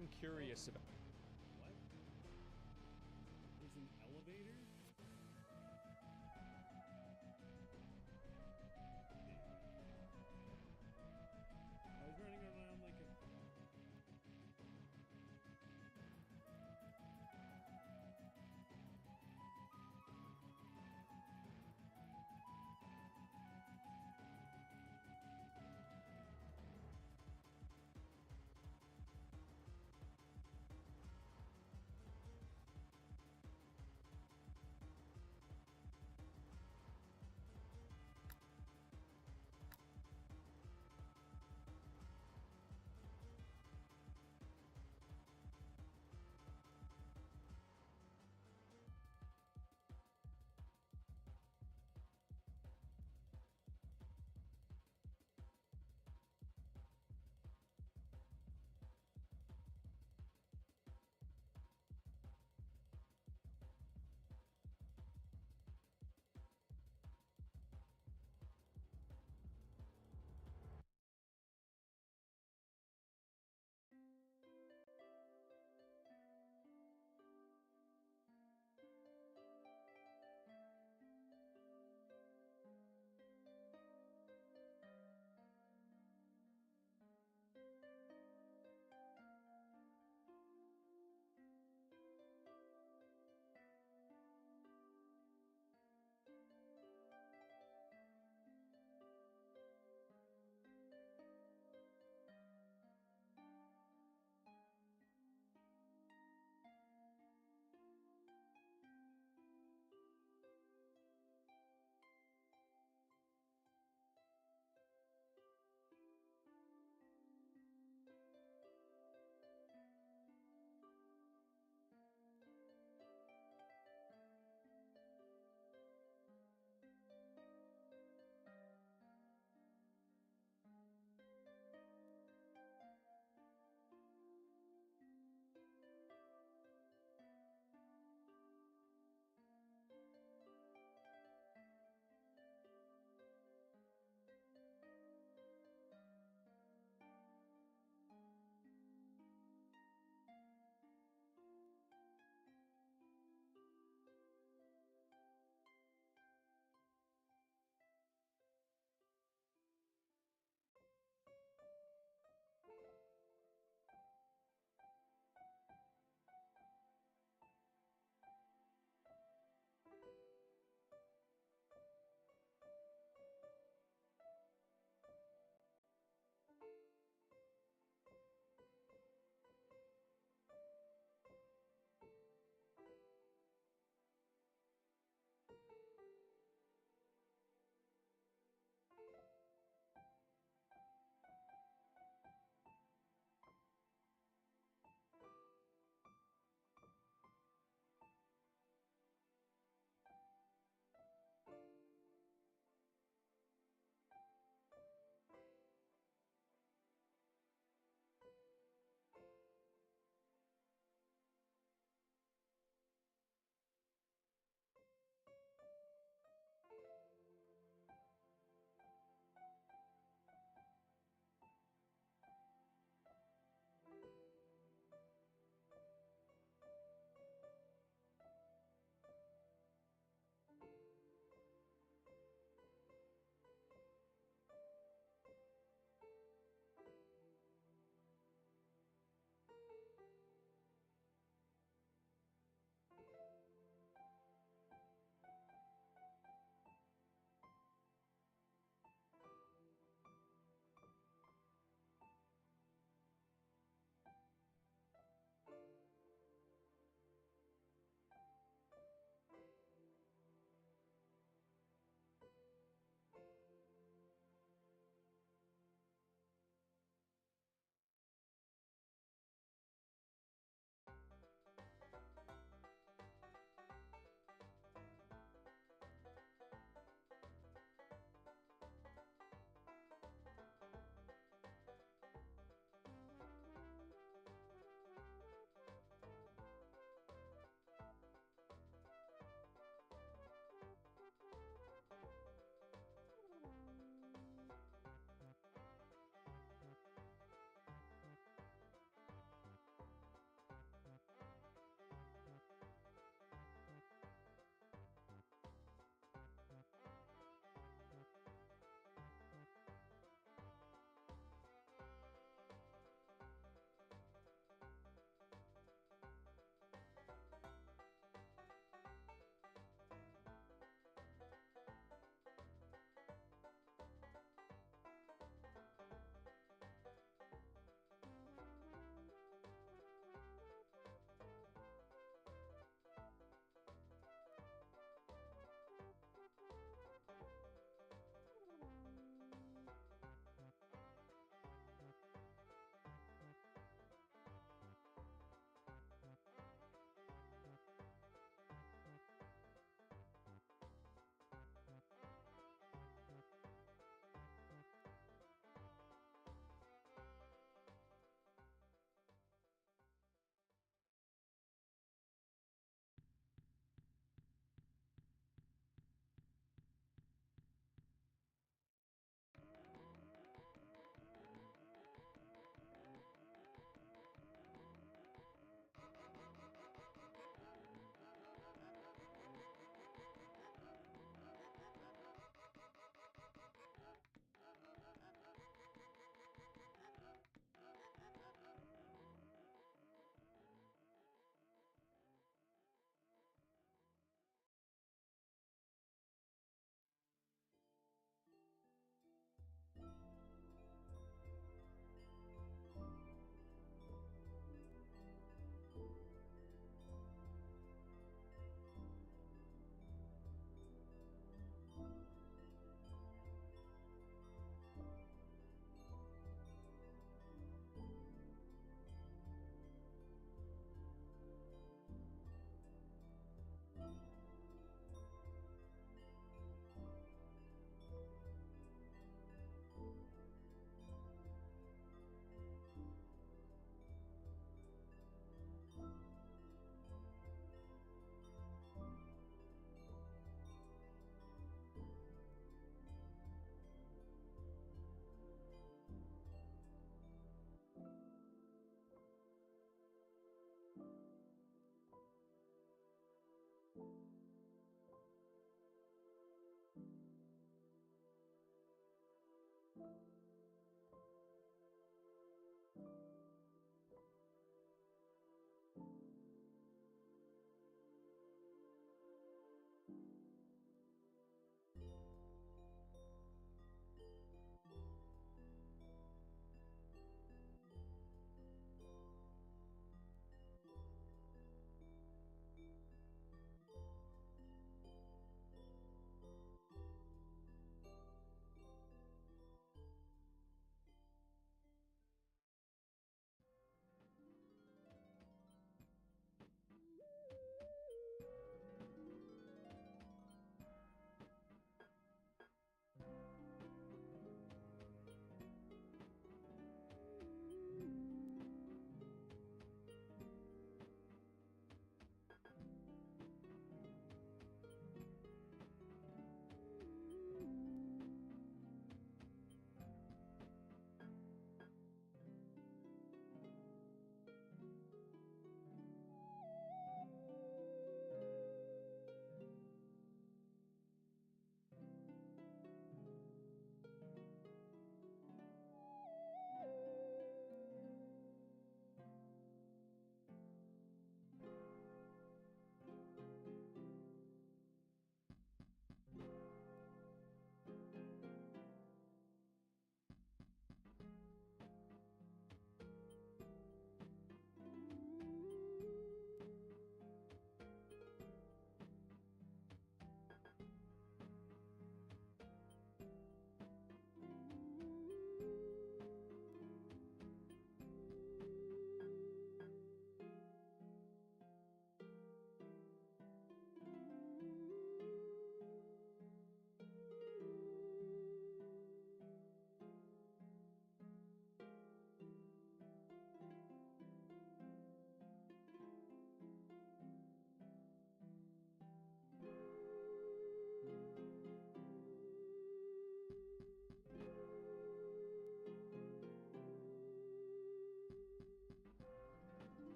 I'm curious about. What? There's an elevator? I was running around like a...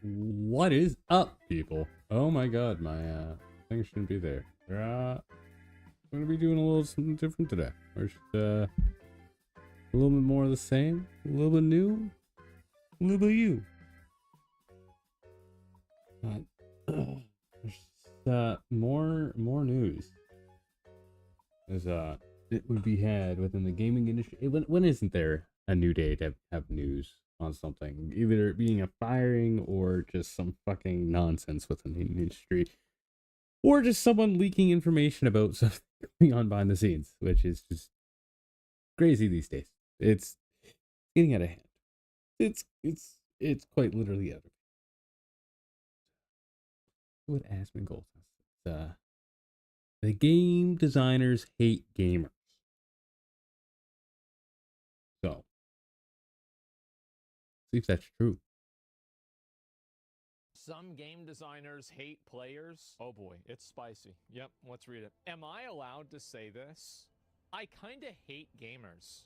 What is up, people? Oh my god, my thing shouldn't be there. I'm gonna be doing a little something different today. Or just, a little bit more of the same, a little bit new, a little bit you. More news. There's it would be had within the gaming industry. When isn't there a new day to have news on something, either it being a firing or just some fucking nonsense within the industry, or just someone leaking information about something going on behind the scenes, which is just crazy these days. It's getting out of hand. It's quite literally out of hand. What Aspen Gold says. The game designers hate gamers. So, see if that's true. Some game designers hate players. Oh boy, it's spicy. Yep, let's read it. Am I allowed to say this? I kinda hate gamers.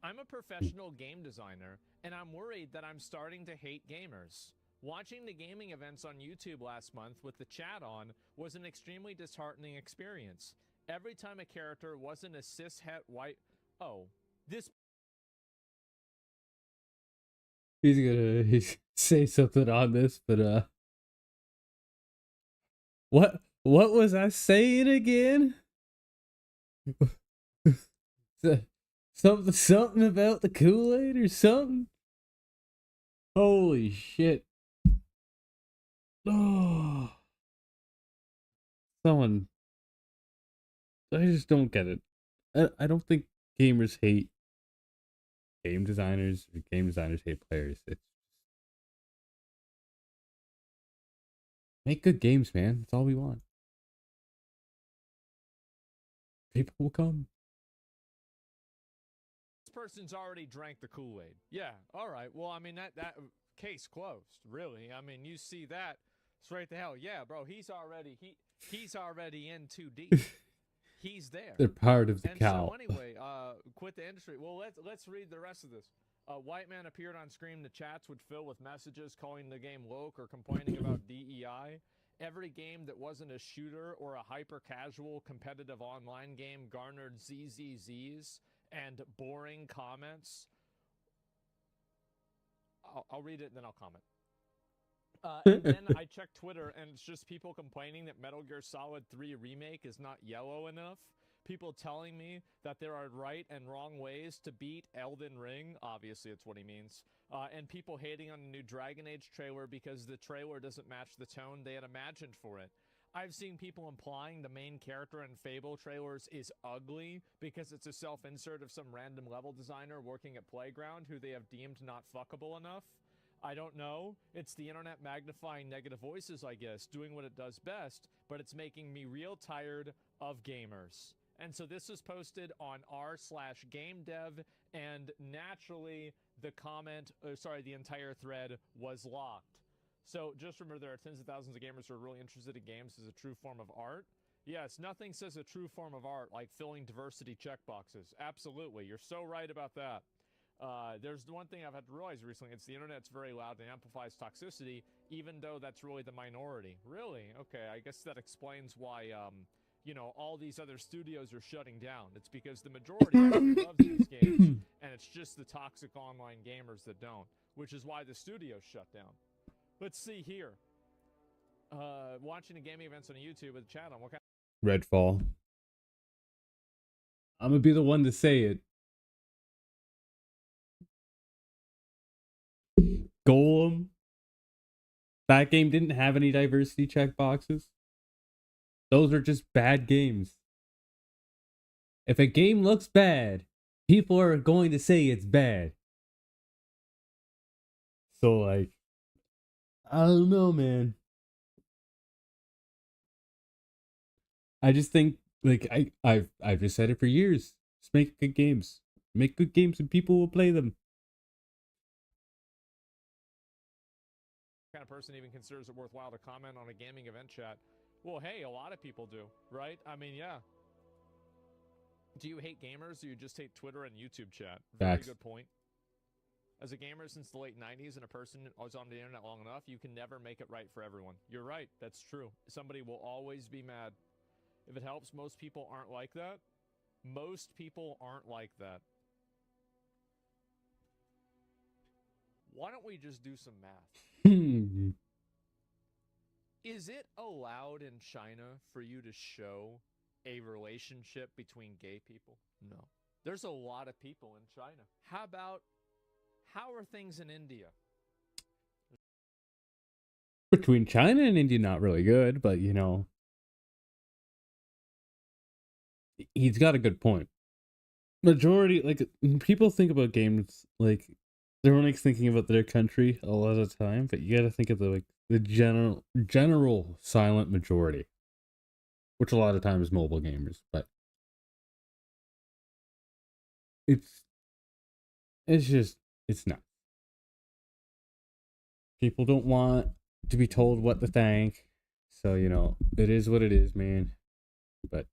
I'm a professional game designer, and I'm worried that I'm starting to hate gamers. Watching the gaming events on YouTube last month with the chat on was an extremely disheartening experience. Every time a character wasn't a cishet white... Oh, this... He's gonna say something on this, but what was I saying again? something about the Kool-Aid or something? Holy shit. Oh. Someone, I just don't get it. I don't think gamers hate game designers or game designers hate players. It's make good games, man. That's all we want. People will come. This person's already drank the Kool-Aid. Yeah, all right. Well, I mean, that case closed, really. I mean, you see that straight to hell. Yeah, bro, he's already in too deep. He's there. They're part of the cow. So anyway, quit the industry. Well, let's read the rest of this. White man appeared on screen. The chats would fill with messages calling the game woke or complaining about DEI. Every game that wasn't a shooter or a hyper-casual competitive online game garnered ZZZs and boring comments. I'll read it and then I'll comment. And then I checked Twitter, and it's just people complaining that Metal Gear Solid 3 Remake is not yellow enough. People telling me that there are right and wrong ways to beat Elden Ring. Obviously, it's what he means. And people hating on the new Dragon Age trailer because the trailer doesn't match the tone they had imagined for it. I've seen people implying the main character in Fable trailers is ugly because it's a self-insert of some random level designer working at Playground who they have deemed not fuckable enough. I don't know. It's the internet magnifying negative voices, I guess, doing what it does best, but it's making me real tired of gamers. And so this was posted on r/GameDev, and naturally the the entire thread was locked. So just remember, there are tens of thousands of gamers who are really interested in games as a true form of art. Yes, nothing says a true form of art like filling diversity checkboxes. Absolutely, you're so right about that. There's the one thing I've had to realize recently, it's the internet's very loud and amplifies toxicity, even though that's really the minority. Really? Okay, I guess that explains why, all these other studios are shutting down. It's because the majority actually loves these games, and it's just the toxic online gamers that don't, which is why the studios shut down. Let's see here. Watching the gaming events on YouTube with the channel. What kind Redfall. I'm gonna be the one to say it. Golem. That game didn't have any diversity checkboxes. Those are just bad games. If a game looks bad, people are going to say it's bad. So, like, I don't know, man. I just think, like, I've just said it for years. Just make good games. Make good games and people will play them. of person even considers it worthwhile to comment on a gaming event chat? Well, hey, a lot of people do, right? I mean, yeah. Do you hate gamers or you just hate Twitter and YouTube chat? Very good point. As a gamer since the late 90s and a person who's on the internet long enough, you can never make it right for everyone. You're right. That's true. Somebody will always be mad. If it helps, most people aren't like that. Most people aren't like that. Why don't we just do some math? Is it allowed in China for you to show a relationship between gay people? No. There's a lot of people in China. How are things in India? Between China and India, not really good, but you know, he's got a good point. Majority, like, when people think about games, like, they're only thinking about their country a lot of the time, but you gotta think of the general silent majority, which a lot of times is mobile gamers, but it's not. People don't want to be told what to think, so you know, it is what it is, man. But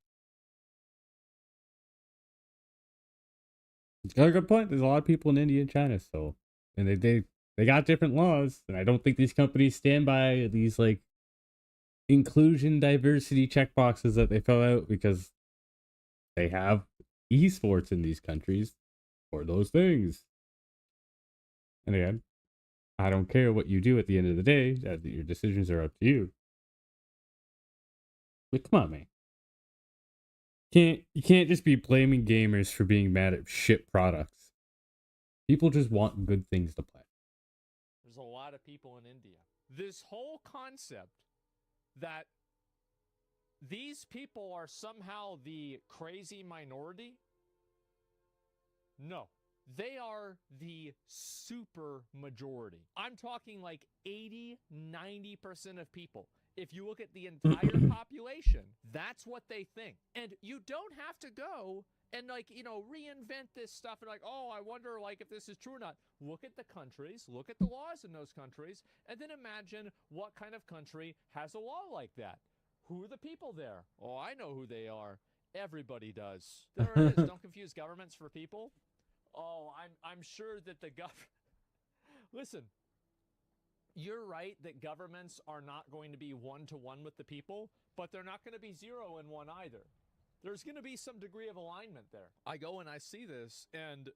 it's got a good point. There's a lot of people in India and China, so and they got different laws, and I don't think these companies stand by these like inclusion diversity checkboxes that they fill out because they have esports in these countries for those things. And again, I don't care what you do at the end of the day. Your decisions are up to you. But come on, man. You can't just be blaming gamers for being mad at shit products. People just want good things to play. There's a lot of people in India. This whole concept that these people are somehow the crazy minority? No. They are the super majority. I'm talking like 80, 90% of people. If you look at the entire population, that's what they think. And you don't have to go and like, you know, reinvent this stuff and like, oh, I wonder like if this is true or not. Look at the countries, look at the laws in those countries, and then imagine what kind of country has a law like that. Who are the people there? Oh, I know who they are. Everybody does. There it is. Don't confuse governments for people. Oh, I'm sure that the Listen, you're right that governments are not going to be one-to-one with the people, but they're not going to be 0-1 either. There's going to be some degree of alignment there. I go and I see this, and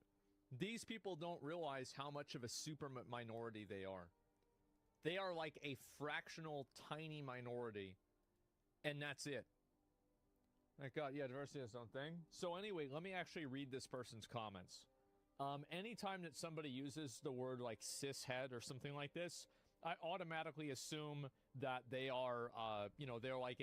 these people don't realize how much of a super minority they are. They are like a fractional, tiny minority, and that's it. Thank God, yeah, diversity is its own thing. So anyway, let me actually read this person's comments. Anytime that somebody uses the word like cishet or something like this, I automatically assume that they are, you know, they're like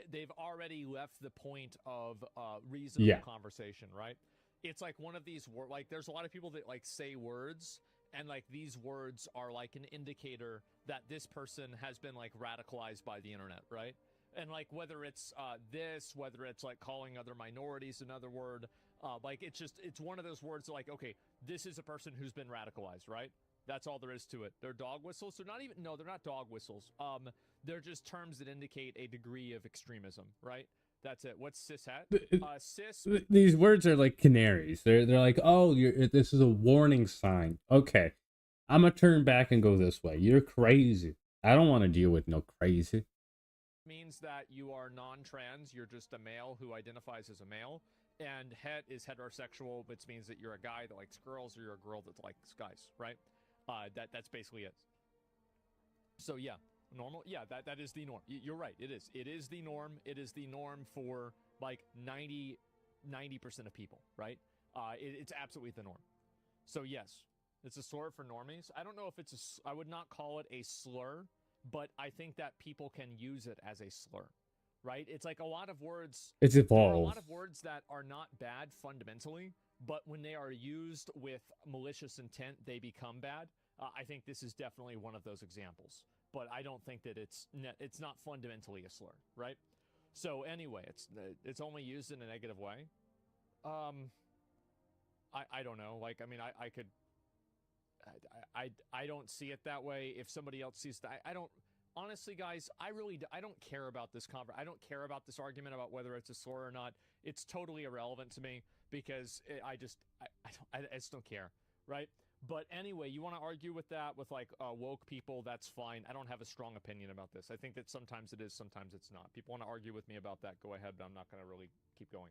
they've already left the point of reasonable conversation, right? It's like one of these words, like there's a lot of people that like say words, and like these words are like an indicator that this person has been like radicalized by the internet, right? And like whether it's whether it's like calling other minorities another word, like it's one of those words like, okay, this is a person who's been radicalized, right? That's all there is to it. They're dog whistles. They're not dog whistles. They're just terms that indicate a degree of extremism, right? That's it. What's cishet? These words are like canaries. They're like, oh, this is a warning sign. Okay, I'm gonna turn back and go this way. You're crazy. I don't want to deal with no crazy. Means that you are non-trans. You're just a male who identifies as a male. And het is heterosexual, which means that you're a guy that likes girls, or you're a girl that likes guys, right? That's basically it. So yeah, normal. Yeah, that is the norm. You're right. It is. It is the norm. It is the norm for like 90% of people, right? It's absolutely the norm. So yes, it's a slur for normies. I don't know if I would not call it a slur, but I think that people can use it as a slur. Right? It's like a lot of words. It's evolved. There are a lot of words that are not bad fundamentally, but when they are used with malicious intent, they become bad. I think this is definitely one of those examples, but I don't think that it's not fundamentally a slur, right? So anyway, it's only used in a negative way. I don't know. Like, I mean, I could. I don't see it that way. If somebody else sees that, I don't. Honestly, guys, I don't care about this I don't care about this argument about whether it's a slur or not. It's totally irrelevant to me because I just don't care, right? But anyway, you want to argue with that with like woke people, that's fine. I don't have a strong opinion about this. I think that sometimes it is, sometimes it's not. People want to argue with me about that, go ahead, but I'm not going to really keep going.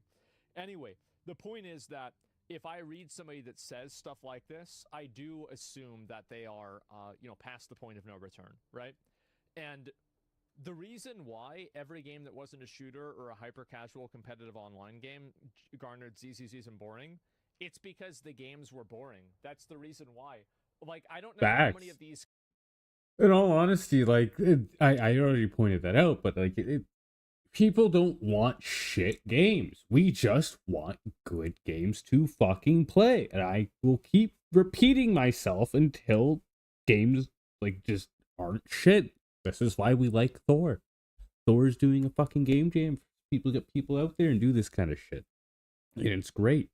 Anyway, the point is that if I read somebody that says stuff like this, I do assume that they are, past the point of no return, right? And the reason why every game that wasn't a shooter or a hyper-casual competitive online game garnered ZZZs and boring, it's because the games were boring. That's the reason why. Like, I don't know how many Facts. of these... In all honesty, like I already pointed that out, but like people don't want shit games. We just want good games to fucking play, and I will keep repeating myself until games like just aren't shit. This is why we like Thor. Thor's doing a fucking game jam. People get people out there and do this kind of shit, and it's great.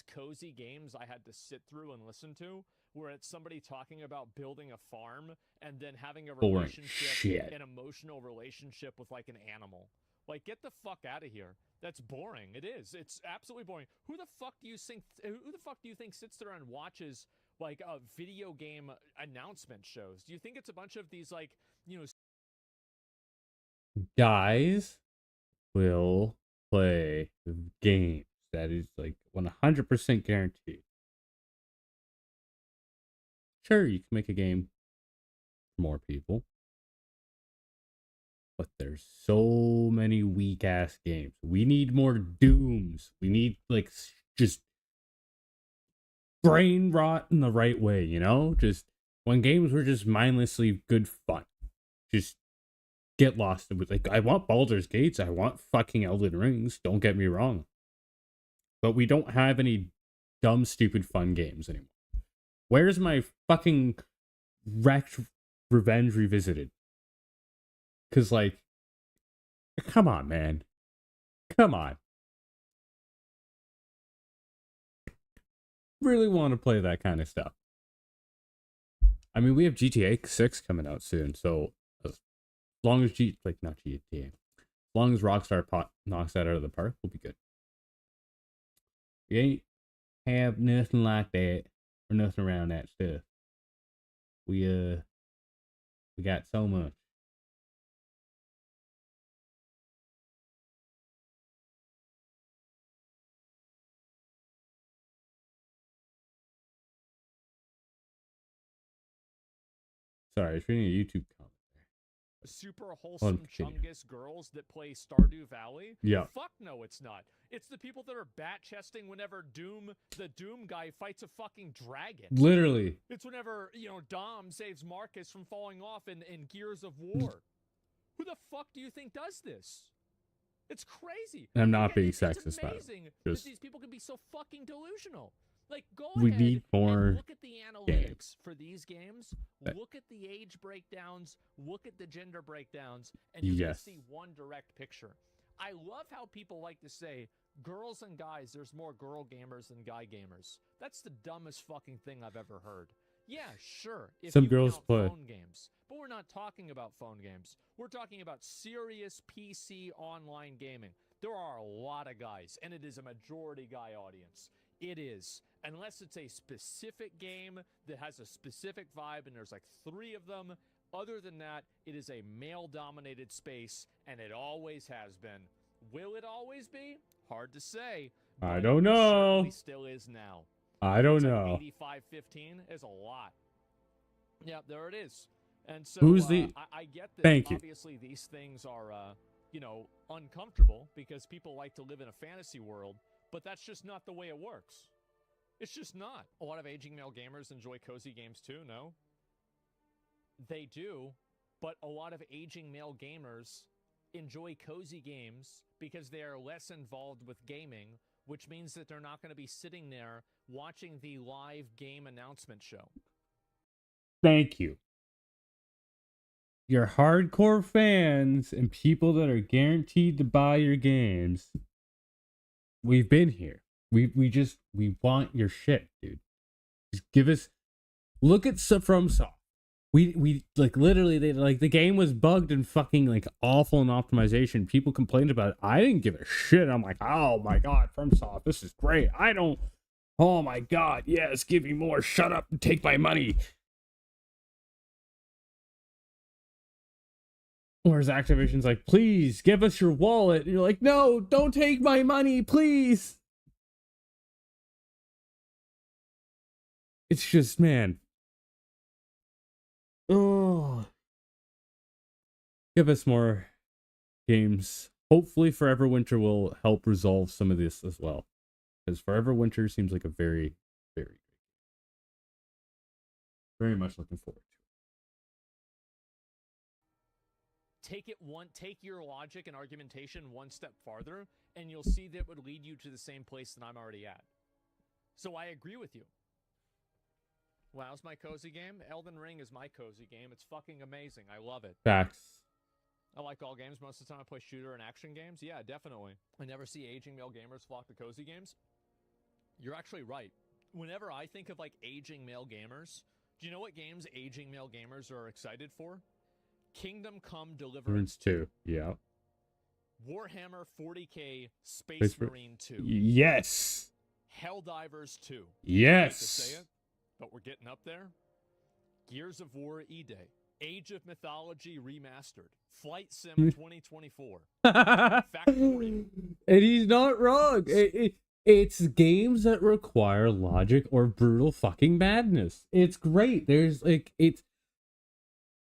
Cozy games I had to sit through and listen to, where it's somebody talking about building a farm and then having a relationship, an emotional relationship with like an animal. Like, get the fuck out of here. That's boring. It is. It's absolutely boring. Who the fuck do you think sits there and watches like video game announcement shows? Do you think it's a bunch of these like, guys will play games? That is like 100% guaranteed. Sure, you can make a game for more people, but there's so many weak ass games. We need more Dooms. We need like just brain rot in the right way, you know? Just when games were just mindlessly good fun. Just get lost. It was like, I want Baldur's Gates. I want fucking Elden Rings. Don't get me wrong. But we don't have any dumb, stupid, fun games anymore. Where's my fucking Wrecked Revenge Revisited? Because, like, come on, man. Come on. Really want to play that kind of stuff. I mean, we have GTA 6 coming out soon, so as long as not GTA, as long as Rockstar knocks that out of the park, we'll be good. We ain't have nothing like that or nothing around that stuff. We got so much. Sorry, I was reading a YouTube comment there. Super wholesome Chungus girls that play Stardew Valley? Yeah. Fuck no, it's not. It's the people that are bat-chesting whenever the Doom guy fights a fucking dragon. Literally. It's whenever, Dom saves Marcus from falling off in Gears of War. Who the fuck do you think does this? It's crazy. I'm not being It's sexist. amazing that these people can be so fucking delusional. Like, we need more and look at the analytics for these games. Look at the age breakdowns. Look at the gender breakdowns. And you can see one direct picture. I love how people like to say, girls and guys, there's more girl gamers than guy gamers. That's the dumbest fucking thing I've ever heard. Yeah, sure. If some you girls count play phone games. But we're not talking about phone games. We're talking about serious PC online gaming. There are a lot of guys, and it is a majority guy audience. It is. Unless it's a specific game that has a specific vibe and there's like 3 of them. Other than that, it is a male-dominated space, and it always has been. Will it always be? Hard to say. I don't know. It certainly still is now. I don't know. 85-15 is a lot. Yeah, there it is. And so who's the? I get that. Thank you. Obviously, these things are, uncomfortable because people like to live in a fantasy world, but that's just not the way it works. It's just not. A lot of aging male gamers enjoy cozy games too, no? They do, but a lot of aging male gamers enjoy cozy games because they are less involved with gaming, which means that they're not going to be sitting there watching the live game announcement show. Thank you. Your hardcore fans and people that are guaranteed to buy your games, we've been here. We want your shit, dude. Just give us. Look at FromSoft. We like literally they like the game was bugged and fucking like awful in optimization. People complained about it. I didn't give a shit. I'm like, oh my god, FromSoft, this is great. I don't Oh my god, yes, give me more. Shut up and take my money. Whereas Activision's like, please give us your wallet. And you're like, no, don't take my money, please. It's just, man. Oh. Give us more games. Hopefully Forever Winter will help resolve some of this as well. Because Forever Winter seems like a very, very much looking forward to it. Take your logic and argumentation one step farther, and you'll see that would lead you to the same place that I'm already at. So I agree with you. Wow's my cozy game? Elden Ring is my cozy game. It's fucking amazing. I love it. Facts. I like all games. Most of the time I play shooter and action games. Yeah, definitely. I never see aging male gamers flock to cozy games. You're actually right. Whenever I think of like aging male gamers, do you know what games aging male gamers are excited for? Kingdom Come Deliverance 2. Yeah. Warhammer 40k Space Marine 2. Yes. Helldivers 2. Yes. I hate to say it, but we're getting up there. Gears of War E-Day. Age of Mythology Remastered. Flight Sim 2024. Factorio. And he's not wrong. It's games that require logic or brutal fucking madness. It's great. There's like,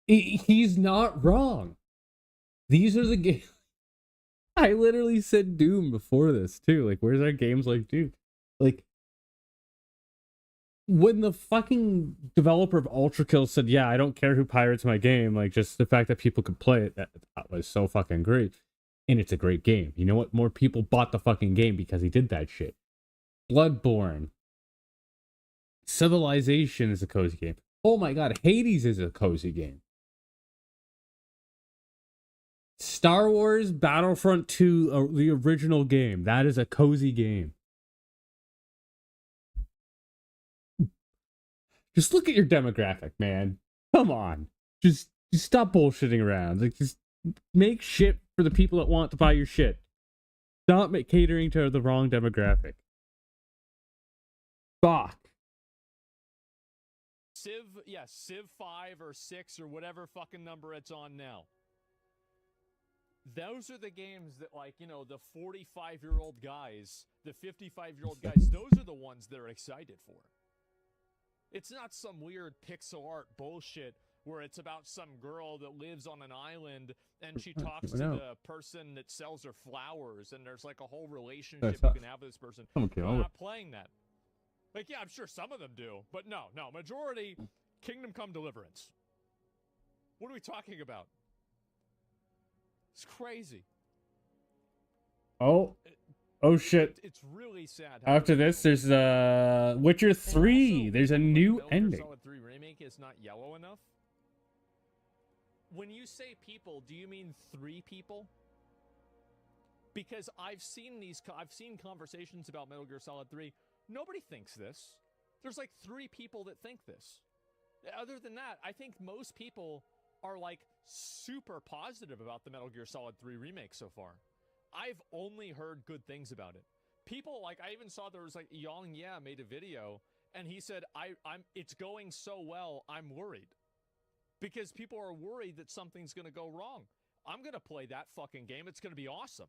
he's not wrong. These are the games. I literally said Doom before this too. Like, where's our games like Doom? Like, when the fucking developer of Ultra Kill said, yeah, I don't care who pirates my game, like, just the fact that people could play it, that was so fucking great. And it's a great game. You know what? More people bought the fucking game because he did that shit. Bloodborne. Civilization is a cozy game. Oh my god, Hades is a cozy game. Star Wars Battlefront 2, the original game. That is a cozy game. Just look at your demographic, man. Come on. Just stop bullshitting around. Like, just make shit for the people that want to buy your shit. Stop catering to the wrong demographic. Fuck. Civ 5 or 6 or whatever fucking number it's on now. Those are the games that, like, you know, the 45-year-old guys, the 55-year-old guys, those are the ones they're excited for. It's not some weird pixel art bullshit where it's about some girl that lives on an island and she talks to the person that sells her flowers and there's like a whole relationship you can have with this person. I'm not playing that. Like, yeah, I'm sure some of them do, but no, majority, Kingdom Come Deliverance. What are we talking about? It's crazy. Oh shit. It's really sad. After this, there's Witcher 3. Also, there's a new ending. Solid 3 Remake is not yellow enough. When you say people, do you mean 3 people? Because I've seen conversations about Metal Gear Solid 3. Nobody thinks this. There's like 3 people that think this. Other than that, I think most people are like super positive about the Metal Gear Solid 3 Remake so far. I've only heard good things about it. People, like, I even saw there was like Yang Yeah made a video and he said, it's going so well, I'm worried. Because people are worried that something's gonna go wrong. I'm gonna play that fucking game. It's gonna be awesome.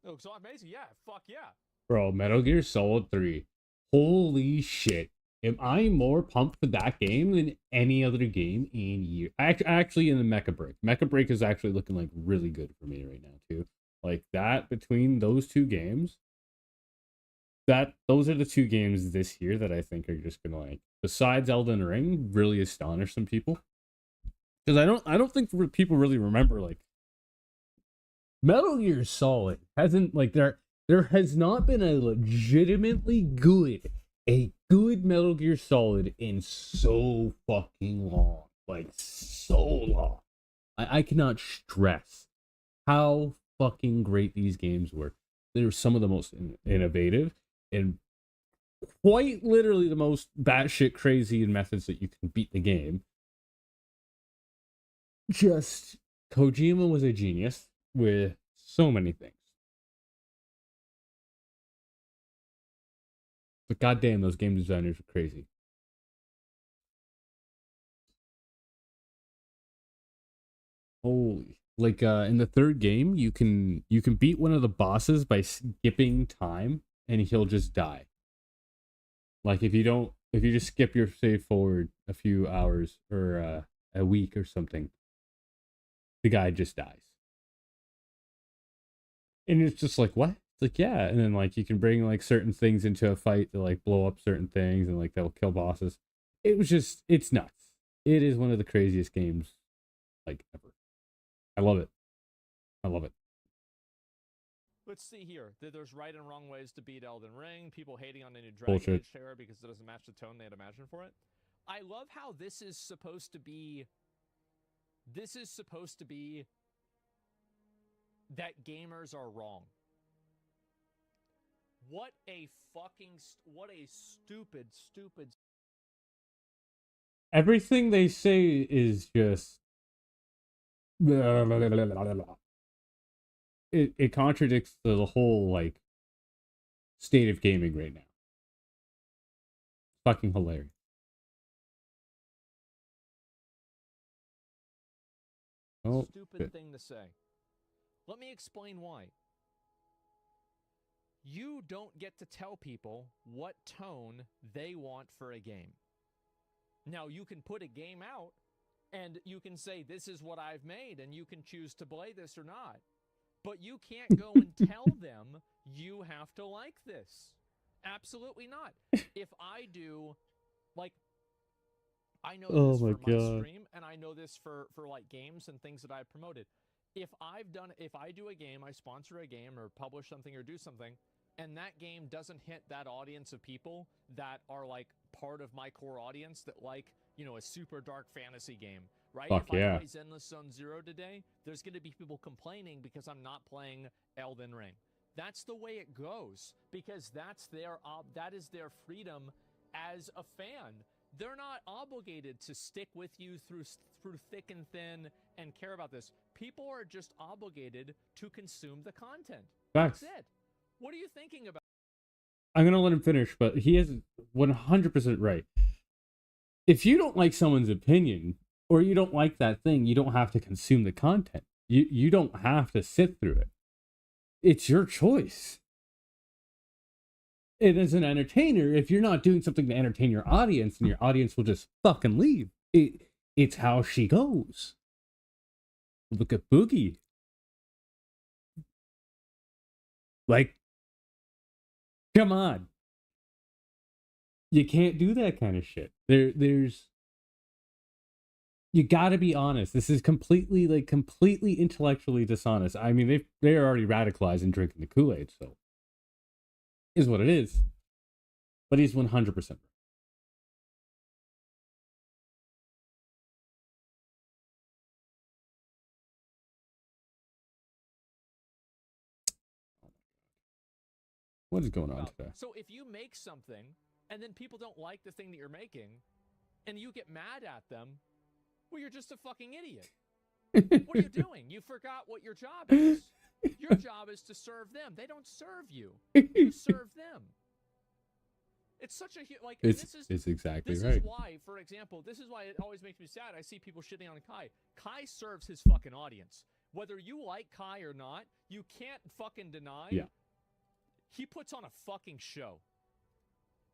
It looks so amazing. Yeah, fuck yeah. Bro, Metal Gear Solid 3. Holy shit. Am I more pumped for that game than any other game in years? Actually, in the Mecha Break. Mecha Break is actually looking like really good for me right now, too. Like, that, between those two games, those are the 2 games this year that I think are just gonna, like, besides Elden Ring, really astonish some people. Because I don't think people really remember, like, Metal Gear Solid hasn't, like, there has not been a legitimately good Metal Gear Solid in so fucking long. Like, so long. I cannot stress how fucking great these games were. They were some of the most innovative and quite literally the most batshit crazy in methods that you can beat the game. Just, Kojima was a genius with so many things. But goddamn, those game designers are crazy. Holy, like in the third game, you can beat one of the bosses by skipping time, and he'll just die. Like if you just skip your save forward a few hours or a week or something, the guy just dies. And it's just like, what? It's like, yeah. And then like you can bring like certain things into a fight to like blow up certain things and like that'll kill bosses. It's nuts. It is one of the craziest games like ever. I love it. I love it. Let's see here. There's right and wrong ways to beat Elden Ring. People hating on the new Dragon Bullshit. Age trailer because it doesn't match the tone they had imagined for it. I love how this is supposed to be. This is supposed to be that gamers are wrong. What a stupid. Everything they say is just it contradicts the whole like state of gaming right now. Fucking hilarious. Oh, Stupid shit. thing to say. Let me explain why. You don't get to tell people what tone they want for a game. Now, you can put a game out and you can say, this is what I've made, and you can choose to play this or not. But you can't go and tell them you have to like this. Absolutely not. If I do, like, I know Oh this my for my God. stream, and I know this for like games and things that I've promoted. If I do a game, I sponsor a game or publish something or do something, and that game doesn't hit that audience of people that are like part of my core audience that like, you know, a super dark fantasy game, right? Fuck if yeah. I play Zenless Zone Zero today, there's going to be people complaining because I'm not playing Elden Ring. That's the way it goes because that is their freedom as a fan. They're not obligated to stick with you through thick and thin and care about this. People are just obligated to consume the content. Facts. That's it. What are you thinking about? I'm gonna let him finish, but he is 100% right. If you don't like someone's opinion or you don't like that thing, you don't have to consume the content. You don't have to sit through it. It's your choice. And as an entertainer, if you're not doing something to entertain your audience, then your audience will just fucking leave. It's how she goes. Look at Boogie. Like, come on. You can't do that kind of shit. There's you gotta be honest. This is completely intellectually dishonest. I mean, they're already radicalized and drinking the Kool-Aid, so is what it is. But he's 100%. What is going on today? So if you make something and then people don't like the thing that you're making and you get mad at them, well, you're just a fucking idiot. What are you doing? You forgot what your job is. Your job is to serve them. They don't serve you. You serve them. It's such a like. It's exactly this right. This is why, for example, this is why it always makes me sad. I see people shitting on Kai. Kai serves his fucking audience. Whether you like Kai or not, you can't fucking deny. Yeah. He puts on a fucking show.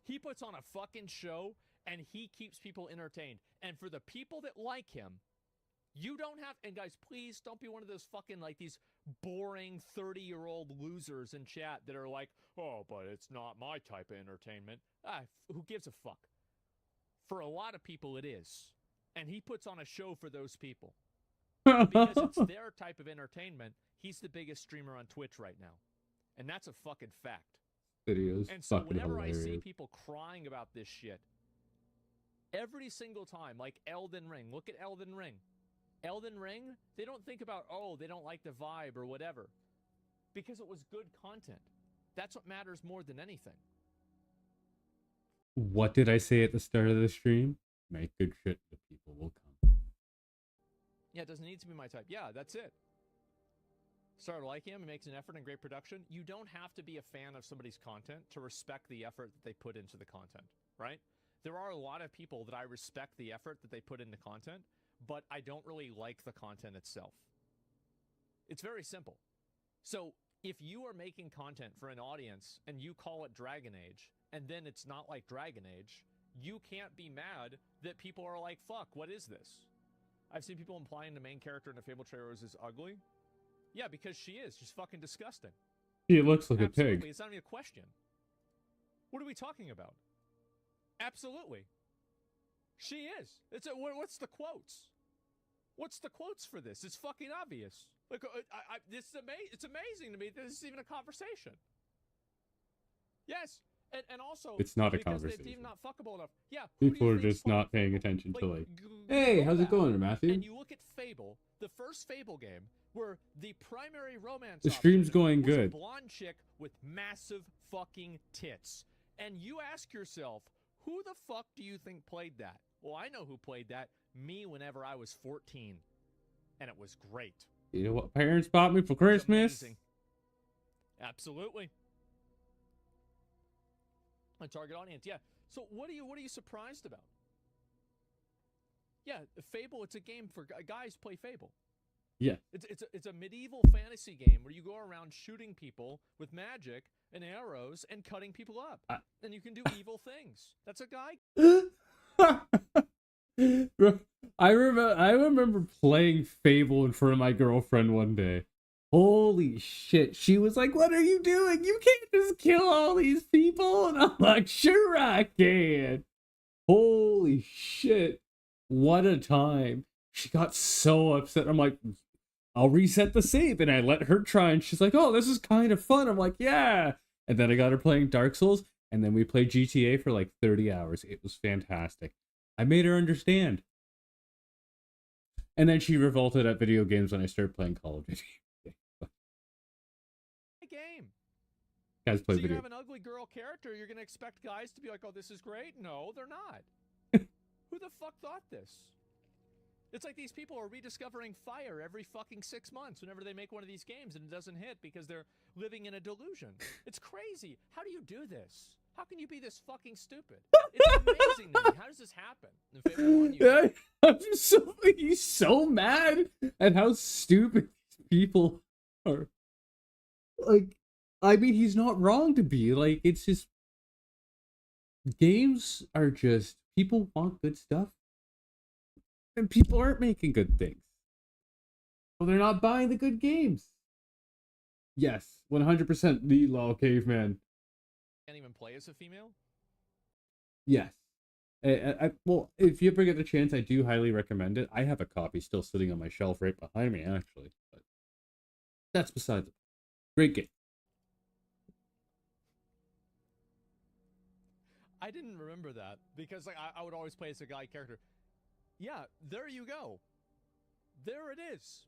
He puts on a fucking show, and he keeps people entertained. And for the people that like him, you don't have. And guys, please don't be one of those fucking like these boring 30-year-old losers in chat that are like, oh, but it's not my type of entertainment. Who gives a fuck? For a lot of people, it is. And he puts on a show for those people. Because it's their type of entertainment, he's the biggest streamer on Twitch right now. And that's a fucking fact. Videos. And so fucking whenever hilarious. I see people crying about this shit, every single time, like Elden Ring, look at Elden Ring. Elden Ring, they don't think about, oh, they don't like the vibe or whatever. Because it was good content. That's what matters more than anything. What did I say at the start of the stream? Make good shit, the people will come. Yeah, it doesn't need to be my type. Yeah, that's it. started liking him. He makes an effort and great production. You don't have to be a fan of somebody's content to respect the effort that they put into the content, right? There are a lot of people that I respect the effort that they put into content, but I don't really like the content itself. It's very simple. So if you are making content for an audience and you call it Dragon Age, and then it's not like Dragon Age, you can't be mad that people are like, fuck, what is this? I've seen people implying the main character in the Fable trailers is ugly. Yeah, because she is. She's fucking disgusting. He looks like Absolutely. a pig. It's not even a question. What are we talking about? Absolutely. She is. What's the quotes? What's the quotes for this? It's fucking obvious. Like, it's amazing to me that this is even a conversation. Yes. And also, It's not a because conversation. they're not fuckable enough. Yeah, People are just not paying attention to like, hey, how's it going, Matthew? And you look at Fable, the first Fable game, where the primary romance The stream's option going was good. a blonde chick with massive fucking tits. And you ask yourself, who the fuck do you think played that? Well, I know who played that. Me whenever I was 14. And it was great. You know what parents bought me for Christmas? Amazing. Absolutely. A target audience, yeah. So what are you surprised about? Yeah, Fable, it's a game for guys play Fable. Yeah. It's a medieval fantasy game where you go around shooting people with magic and arrows and cutting people up. And you can do evil things. That's a guy. Bro, I remember playing Fable in front of my girlfriend one day. Holy shit. She was like, what are you doing? You can't just kill all these people. And I'm like, sure I can. Holy shit. What a time. She got so upset. I'm like, I'll reset the save. And I let her try. And she's like, oh, this is kind of fun. I'm like, yeah. And then I got her playing Dark Souls. And then we played GTA for like 30 hours. It was fantastic. I made her understand. And then she revolted at video games when I started playing Call of Duty. Game. Guys play so you video. have an ugly girl character, you're going to expect guys to be like, oh, this is great? No, they're not. Who the fuck thought this? It's like these people are rediscovering fire every fucking 6 months whenever they make one of these games and it doesn't hit because they're living in a delusion. It's crazy. How do you do this? How can you be this fucking stupid? It's amazing to me. How does this happen? In Fable 1, Yeah, I'm just he's so mad at how stupid these people are. Like, I mean, he's not wrong to be. Like, it's just... Games are just... People want good stuff. And people aren't making good things. So they're not buying the good games. Yes, 100% the lol caveman. Can't even play as a female? Yes. Well, if you ever get a chance, I do highly recommend it. I have a copy still sitting on my shelf right behind me, actually. But that's beside the point. Great game. I didn't remember that because like I would always play as a guy character. Yeah, there you go. There it is.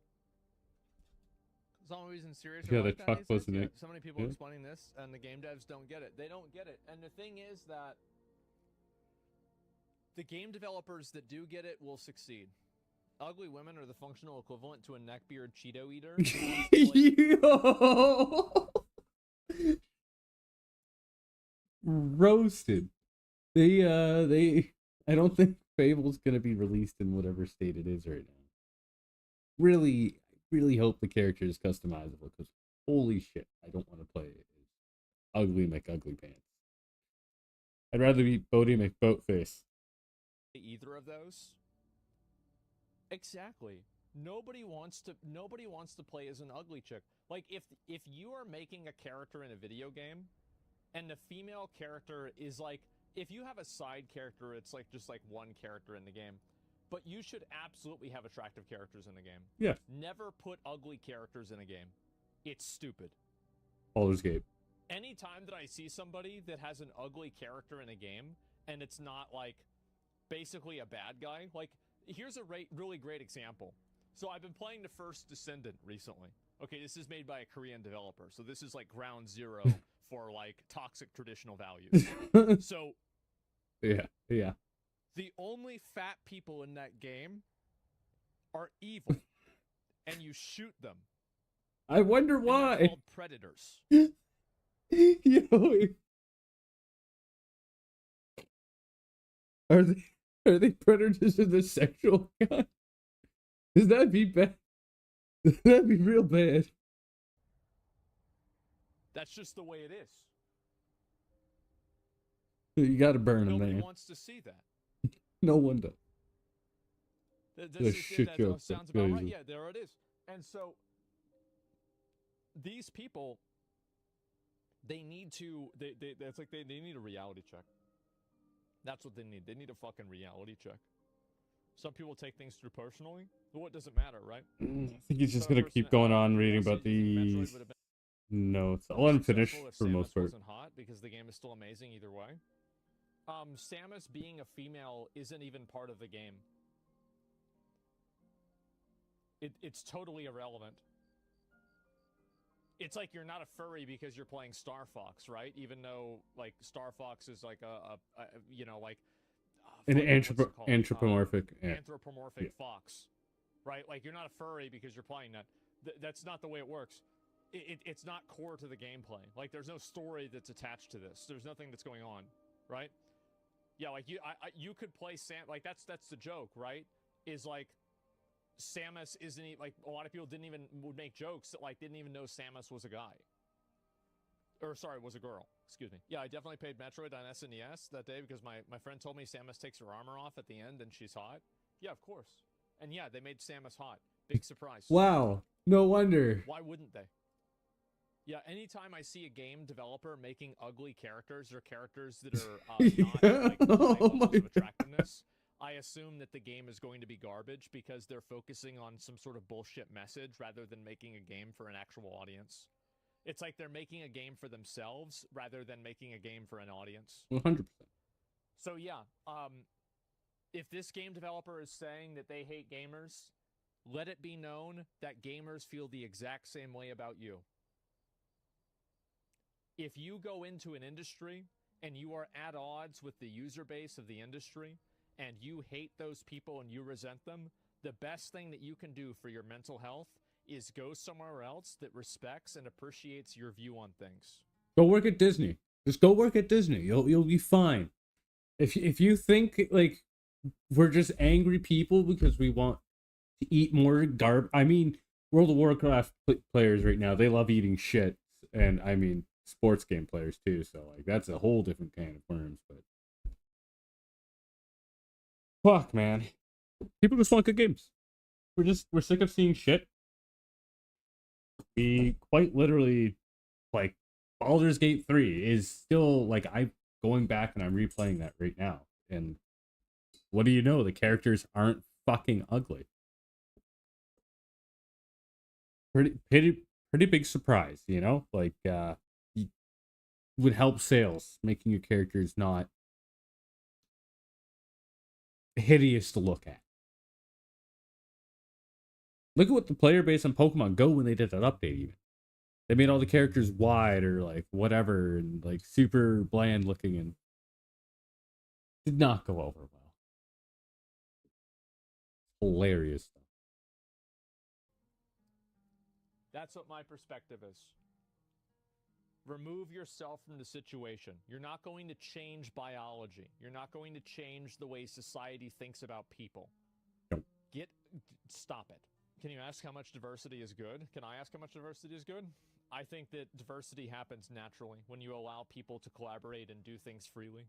Some reason serious. Yeah, the truck wasn't it? So many people are explaining this, and the game devs don't get it. They don't get it. And the thing is that the game developers that do get it will succeed. Ugly women are the functional equivalent to a neckbeard Cheeto eater. Yo! Roasted. I don't think Fable's gonna be released in whatever state it is right now. Really hope the character is customizable, because holy shit, I don't want to play it. Ugly McUgly Pants. I'd rather be Bodie McBoatface. Either of those. Exactly. Nobody wants to play as an ugly chick. Like if you are making a character in a video game and the female character is like, if you have a side character, it's like just like one character in the game. But you should absolutely have attractive characters in the game. Yeah. Never put ugly characters in a game. It's stupid. Baldur's Gate. Anytime that I see somebody that has an ugly character in a game and it's not like basically a bad guy, like here's a really great example. So I've been playing the first Descendant recently. Okay, this is made by a Korean developer. So this is like ground zero for like toxic traditional values. So yeah. The only fat people in that game are evil, and you shoot them. I wonder And they're why. called predators. You know, are they predators in the sexual kind? Does that be bad? That'd be real bad. That's just the way it is. You gotta burn them, Nobody man. wants to see that. No one does. This shit that joke, sounds but about right. crazy. Yeah, there it is. And so these people, they need to. It's like they need a reality check. That's what they need. They need a fucking reality check. Some people take things through personally. But what does it matter, right? I think he's just So a gonna person keep going on from reading US, about do you think Metroid these would have been notes. I'll more let him finish successful if for the most Samus part. wasn't hot because the game is still amazing either way? Samus being a female isn't even part of the game. It's totally irrelevant. It's like you're not a furry because you're playing Star Fox, right? Even though like Star Fox is like a you know, like An what's it called? anthropomorphic. Anthropomorphic Yeah. fox, right? Like you're not a furry because you're playing that. That's not the way it works. It's not core to the gameplay. Like there's no story that's attached to this. There's nothing that's going on, right? Yeah, like you could play like that's the joke, right? Is like Samus isn't like a lot of people would make jokes that like didn't even know Samus was a guy. Or sorry, was a girl. Excuse me. Yeah, I definitely played Metroid on SNES that day because my friend told me Samus takes her armor off at the end and she's hot. Yeah, of course. And yeah, they made Samus hot. Big surprise. Wow. No wonder. Why wouldn't they? Yeah, anytime I see a game developer making ugly characters or characters that are not like high levels of attractiveness, I assume that the game is going to be garbage because they're focusing on some sort of bullshit message rather than making a game for an actual audience. It's like they're making a game for themselves rather than making a game for an audience. 100%. So yeah, if this game developer is saying that they hate gamers, let it be known that gamers feel the exact same way about you. If you go into an industry and you are at odds with the user base of the industry and you hate those people and you resent them, the best thing that you can do for your mental health is go somewhere else that respects and appreciates your view on things. Go work at Disney. Just go work at Disney. You'll be fine. If you think like we're just angry people because we want to eat more I mean, World of Warcraft players right now, they love eating shit, and I mean sports game players too. So like that's a whole different can of worms. But fuck, man, people just want good games. We're sick of seeing shit. We quite literally, like, Baldur's Gate 3 is still like I'm going back and I'm replaying that right now. And what do you know? The characters aren't fucking ugly. Pretty big surprise, you know? Like would help sales, making your characters not hideous to look at. Look at what the player base on Pokemon Go when they did that update even. They made all the characters wide or like whatever and like super bland looking and did not go over well. Hilarious stuff. That's what my perspective is. Remove yourself from the situation. You're not going to change biology. You're not going to change the way society thinks about people. Nope. Stop it. Can you ask how much diversity is good? Can I ask how much diversity is good? I think that diversity happens naturally when you allow people to collaborate and do things freely.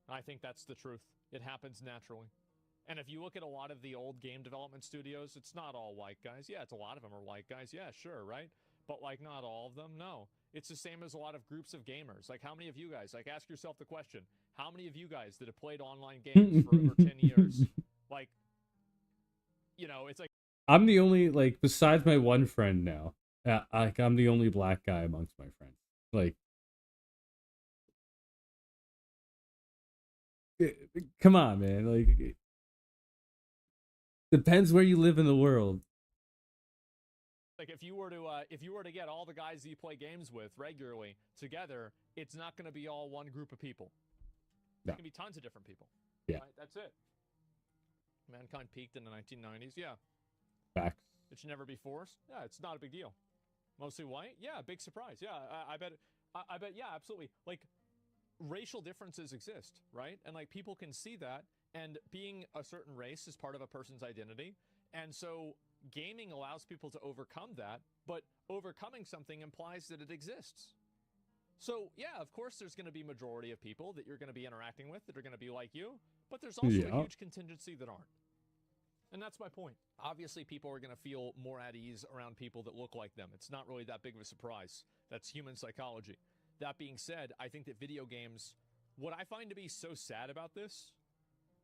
I think that's the truth. It happens naturally. And if you look at a lot of the old game development studios, it's not all white guys. Yeah, it's a lot of them are white guys. Yeah, sure, right? But like not all of them, no. It's the same as a lot of groups of gamers. Like how many of you guys, like ask yourself the question, how many of you guys that have played online games for over 10 years, like, you know, it's like, I'm the only, like, besides my one friend now, like, I'm the only black guy amongst my friends. Like, come on, man. Like, depends where you live in the world. like if you were to get all the guys that you play games with regularly together, it's not going to be all one group of people. No. It's going to be tons of different people. Yeah. Right? That's it. Mankind peaked in the 1990s. Yeah. Facts. It should never be forced. Yeah, it's not a big deal. Mostly white? Yeah, big surprise. Yeah, I bet. I bet. Yeah, absolutely. Like, racial differences exist, right? And like people can see that, and being a certain race is part of a person's identity. And so gaming allows people to overcome that, but overcoming something implies that it exists. So yeah, of course there's going to be majority of people that you're going to be interacting with that are going to be like you, but there's also a Yeah. huge contingency that aren't. And that's my point. Obviously, people are going to feel more at ease around people that look like them. It's not really that big of a surprise. That's human psychology. That being said, I think that video games, what I find to be so sad about this,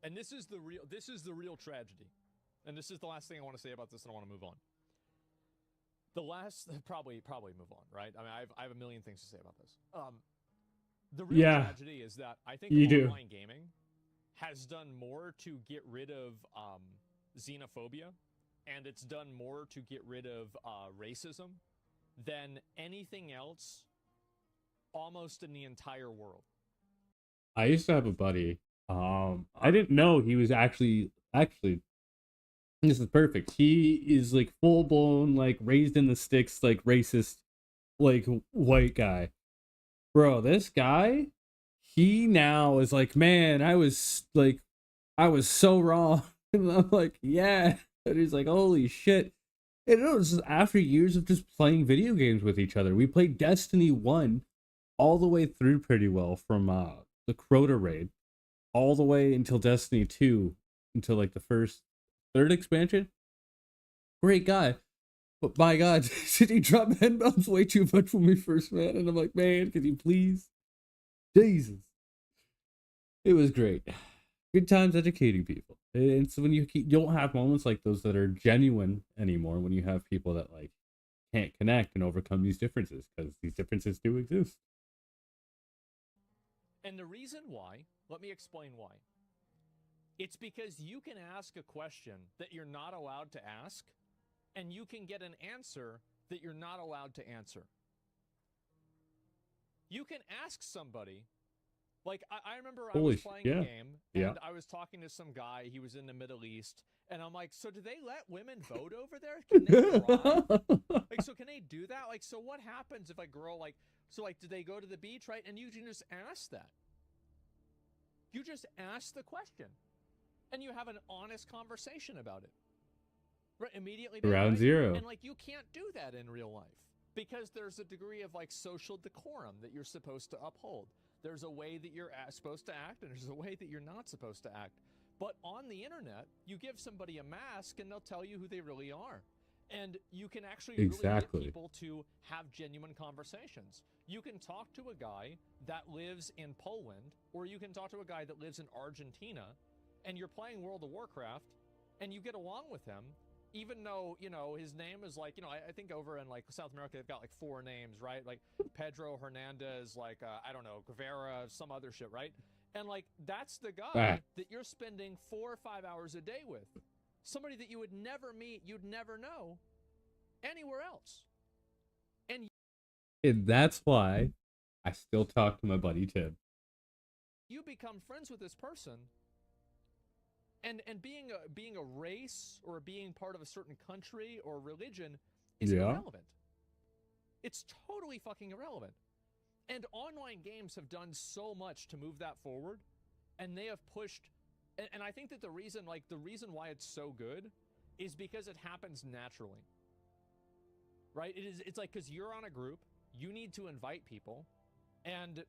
and this is the real tragedy. And this is the last thing I want to say about this, and I want to move on. The last probably move on, right? I mean, I have a million things to say about this. The real tragedy is that I think online gaming has done more to get rid of xenophobia, and it's done more to get rid of racism than anything else almost in the entire world. I used to have a buddy. I didn't know he was actually this is perfect. He is like full blown, like raised in the sticks, like racist, like white guy. Bro, this guy, he now is like, man, I was so wrong. And I'm like, yeah. And he's like, holy shit. And it was after years of just playing video games with each other. We played Destiny 1 all the way through pretty well from the Crota raid all the way until Destiny 2, until like the third expansion. Great guy. But my God, did he drop head bombs way too much when we first met? And I'm like, man, could you please? Jesus. It was great. Good times educating people. And so when you don't have moments like those that are genuine anymore, when you have people that like can't connect and overcome these differences, because these differences do exist. And the reason why, let me explain why. It's because you can ask a question that you're not allowed to ask, and you can get an answer that you're not allowed to answer. You can ask somebody, like I remember I was playing a game, and I was talking to some guy, he was in the Middle East, and I'm like, so do they let women vote over there? Can they drive? Like, so can they do that? Like, so what happens if a girl, like, so like, do they go to the beach, right? And you can just ask that. You just ask the question, and you have an honest conversation about it. Right, immediately. Round zero. And like, you can't do that in real life because there's a degree of like social decorum that you're supposed to uphold. There's a way that you're supposed to act, and there's a way that you're not supposed to act. But on the internet, you give somebody a mask, and they'll tell you who they really are. And you can actually really get people to have genuine conversations. You can talk to a guy that lives in Poland, or you can talk to a guy that lives in Argentina, and you're playing World of Warcraft, and you get along with him, even though, you know, his name is like, you know, I think over in like South America, they've got like 4 names, right? Like Pedro Hernandez, like, I don't know, Guevara, some other shit, right? And like, that's the guy that you're spending 4 or 5 hours a day with. Somebody that you would never meet, you'd never know anywhere else. And that's why I still talk to my buddy Tim. You become friends with this person, and being a race or being part of a certain country or religion is irrelevant. It's totally fucking irrelevant. And online games have done so much to move that forward, and they have pushed. And I think that the reason why it's so good is because it happens naturally. Right? It's like, because you're on a group, you need to invite people, and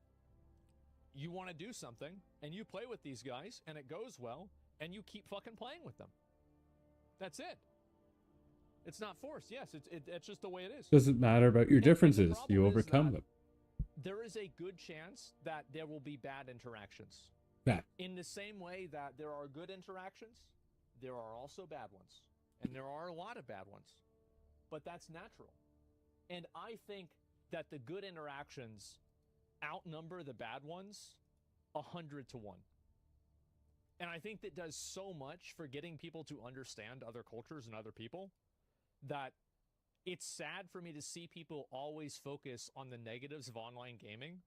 you want to do something, and you play with these guys, and it goes well, and you keep fucking playing with them. That's it. It's not forced. Yes, it's just the way it is. Doesn't matter about your differences. You overcome them. There is a good chance that there will be bad interactions. In the same way that there are good interactions, there are also bad ones. And there are a lot of bad ones. But that's natural. And I think that the good interactions outnumber the bad ones 100 to 1. And I think that does so much for getting people to understand other cultures and other people that it's sad for me to see people always focus on the negatives of online gaming,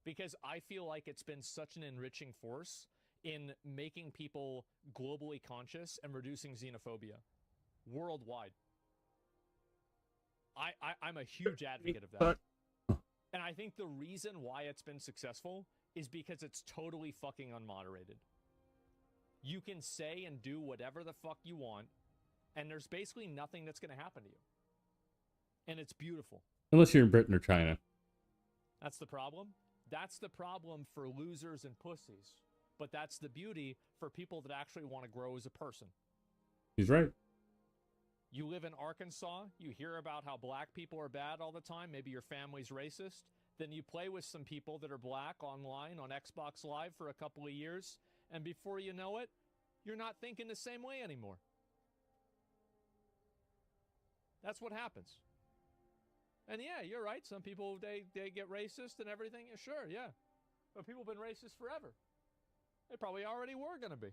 because I feel like it's been such an enriching force in making people globally conscious and reducing xenophobia worldwide. I'm a huge advocate of that. And I think the reason why it's been successful is because it's totally fucking unmoderated. You can say and do whatever the fuck you want, and there's basically nothing that's going to happen to you. And it's beautiful. Unless you're in Britain or China. That's the problem. That's the problem for losers and pussies. But that's the beauty for people that actually want to grow as a person. He's right. You live in Arkansas, you hear about how black people are bad all the time, maybe your family's racist, then you play with some people that are black online on Xbox Live for a couple of years, and before you know it, you're not thinking the same way anymore. That's what happens. And yeah, you're right, some people, they get racist and everything, yeah, sure, yeah. But people have been racist forever. They probably already were going to be.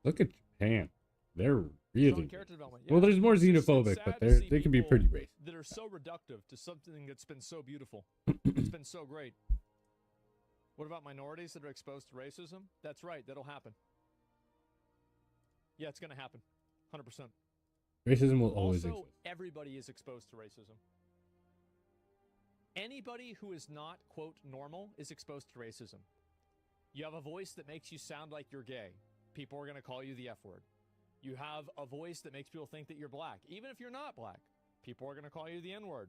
Look at Japan. They're really character development. well. There's more It's just- xenophobic, it's but sad to see they can be people pretty racist. that are so reductive to something that's been so beautiful. It's been so great. What about minorities that are exposed to racism? That's right. That'll happen. Yeah, it's going to happen. 100%. Racism will always Also, exist. everybody is exposed to racism. Anybody who is not, quote, normal is exposed to racism. You have a voice that makes you sound like you're gay. People are going to call you the F word. You have a voice that makes people think that you're black. Even if you're not black, people are going to call you the N-word.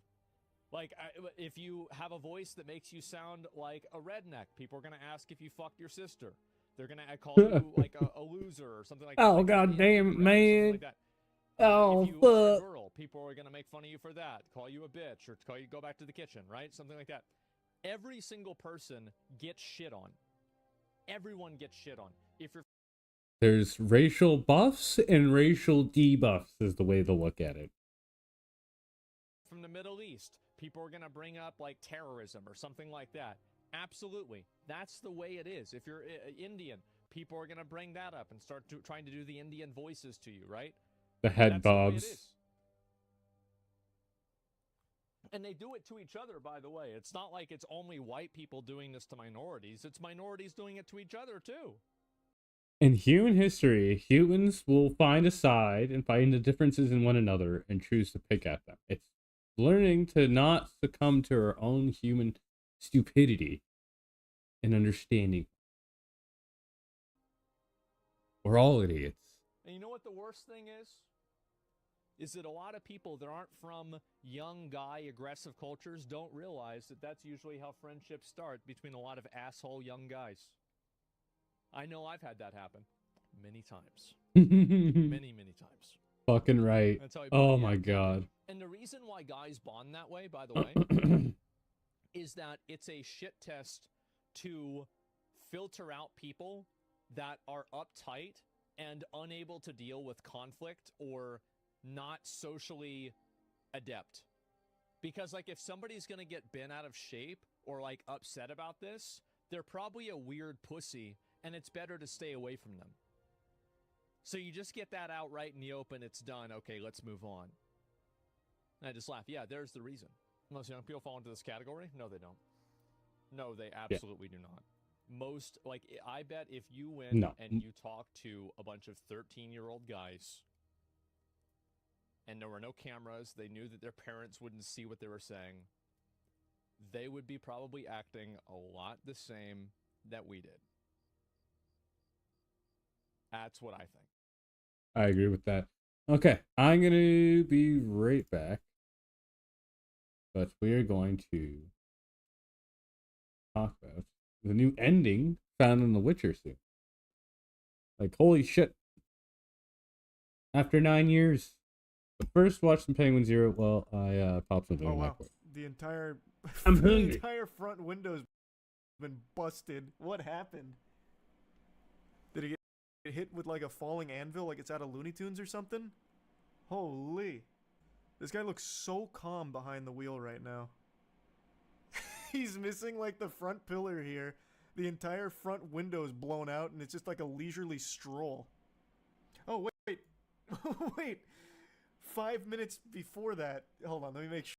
Like, if you have a voice that makes you sound like a redneck, people are going to ask if you fucked your sister. They're going to call you like a loser or something like that. Oh, like God damn it, something man. like that. Oh, if you are a fuck. girl, people are going to make fun of you for that. Call you a bitch or call you go back to the kitchen, right? Something like that. Every single person gets shit on. Everyone gets shit on. If you're There's racial buffs and racial debuffs is the way to look at it. from the Middle East, people are going to bring up like terrorism or something like that. Absolutely. That's the way it is. If you're Indian, people are going to bring that up and start trying to do the Indian voices to you, right? The head That's the way it bobs. is. And they do it to each other, by the way. It's not like it's only white people doing this to minorities. It's minorities doing it to each other, too. In human history, humans will find a side and find the differences in one another and choose to pick at them. It's learning to not succumb to our own human stupidity and understanding. We're all idiots. And you know what the worst thing is? Is that a lot of people that aren't from young guy aggressive cultures don't realize that that's usually how friendships start between a lot of asshole young guys. I know I've had that happen many times. Many, many times. Fucking right. That's how Oh my god. And the reason why guys bond that way, by the way, is that it's a shit test to filter out people that are uptight and unable to deal with conflict or not socially adept. Because like if somebody's going to get bent out of shape or like upset about this, they're probably a weird pussy and it's better to stay away from them. So you just get that out right in the open, it's done. Okay, let's move on. And I just laugh. Yeah, there's the reason. Most young people fall into this category? No, they don't. No, they absolutely do not. Most, like, I bet if you went and you talk to a bunch of 13-year-old guys and there were no cameras, they knew that their parents wouldn't see what they were saying, they would be probably acting a lot the same that we did. That's what I think. I agree with that. Okay, I'm going to be right back. But we're going to talk about the new ending found in The Witcher soon. Like, holy shit. After 9 years. But first, watch some Penguin Zero. Well, I popped something Oh in my wow, port. the entire I'm the hungry. entire front window's been busted. What happened? Did he get hit with like a falling anvil, like it's out of Looney Tunes or something? Holy! This guy looks so calm behind the wheel right now. He's missing like the front pillar here. The entire front window is blown out, and it's just like a leisurely stroll. Oh wait, wait. 5 minutes before that. Hold on, let me make sure.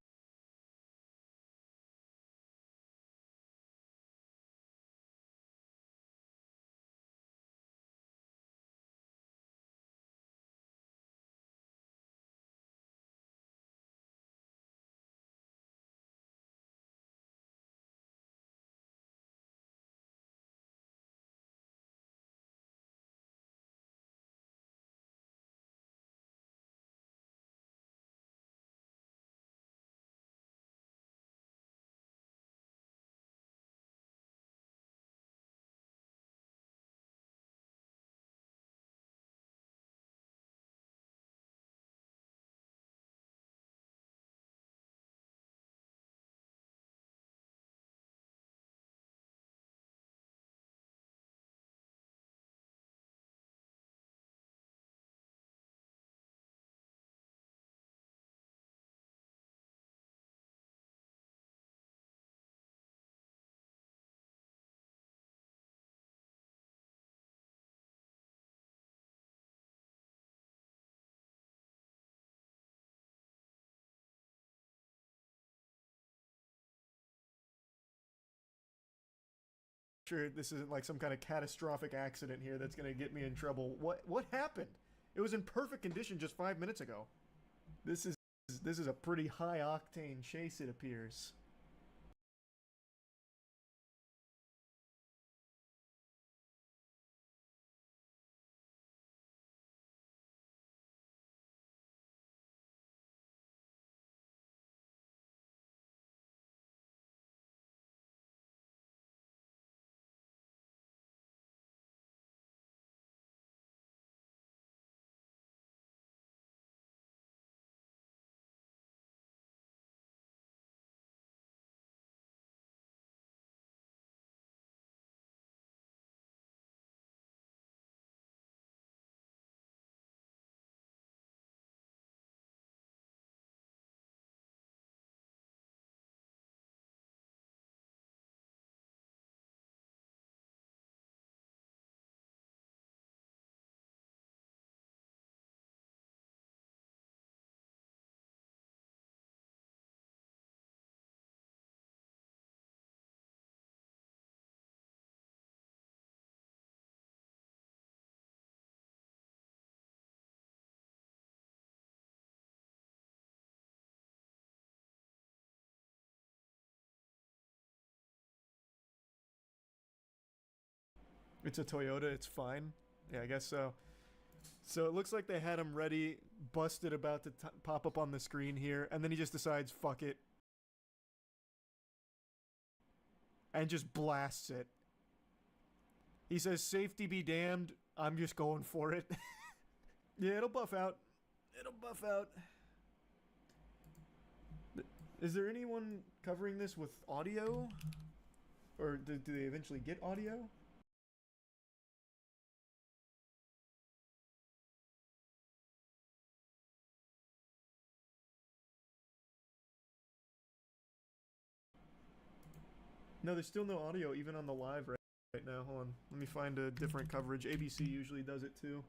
sure this isn't like some kind of catastrophic accident here that's gonna get me in trouble. What happened? It was in perfect condition just 5 minutes ago. This is a pretty high octane chase, it appears. It's a Toyota, it's fine. Yeah, I guess so. So it looks like they had him ready, busted, about to pop up on the screen here, and then he just decides, fuck it. And just blasts it. He says, safety be damned, I'm just going for it. Yeah, it'll buff out. It'll buff out. Is there anyone covering this with audio? Or do they eventually get audio? No, there's still no audio even on the live right now. Hold on. Let me find a different coverage. ABC usually does it too.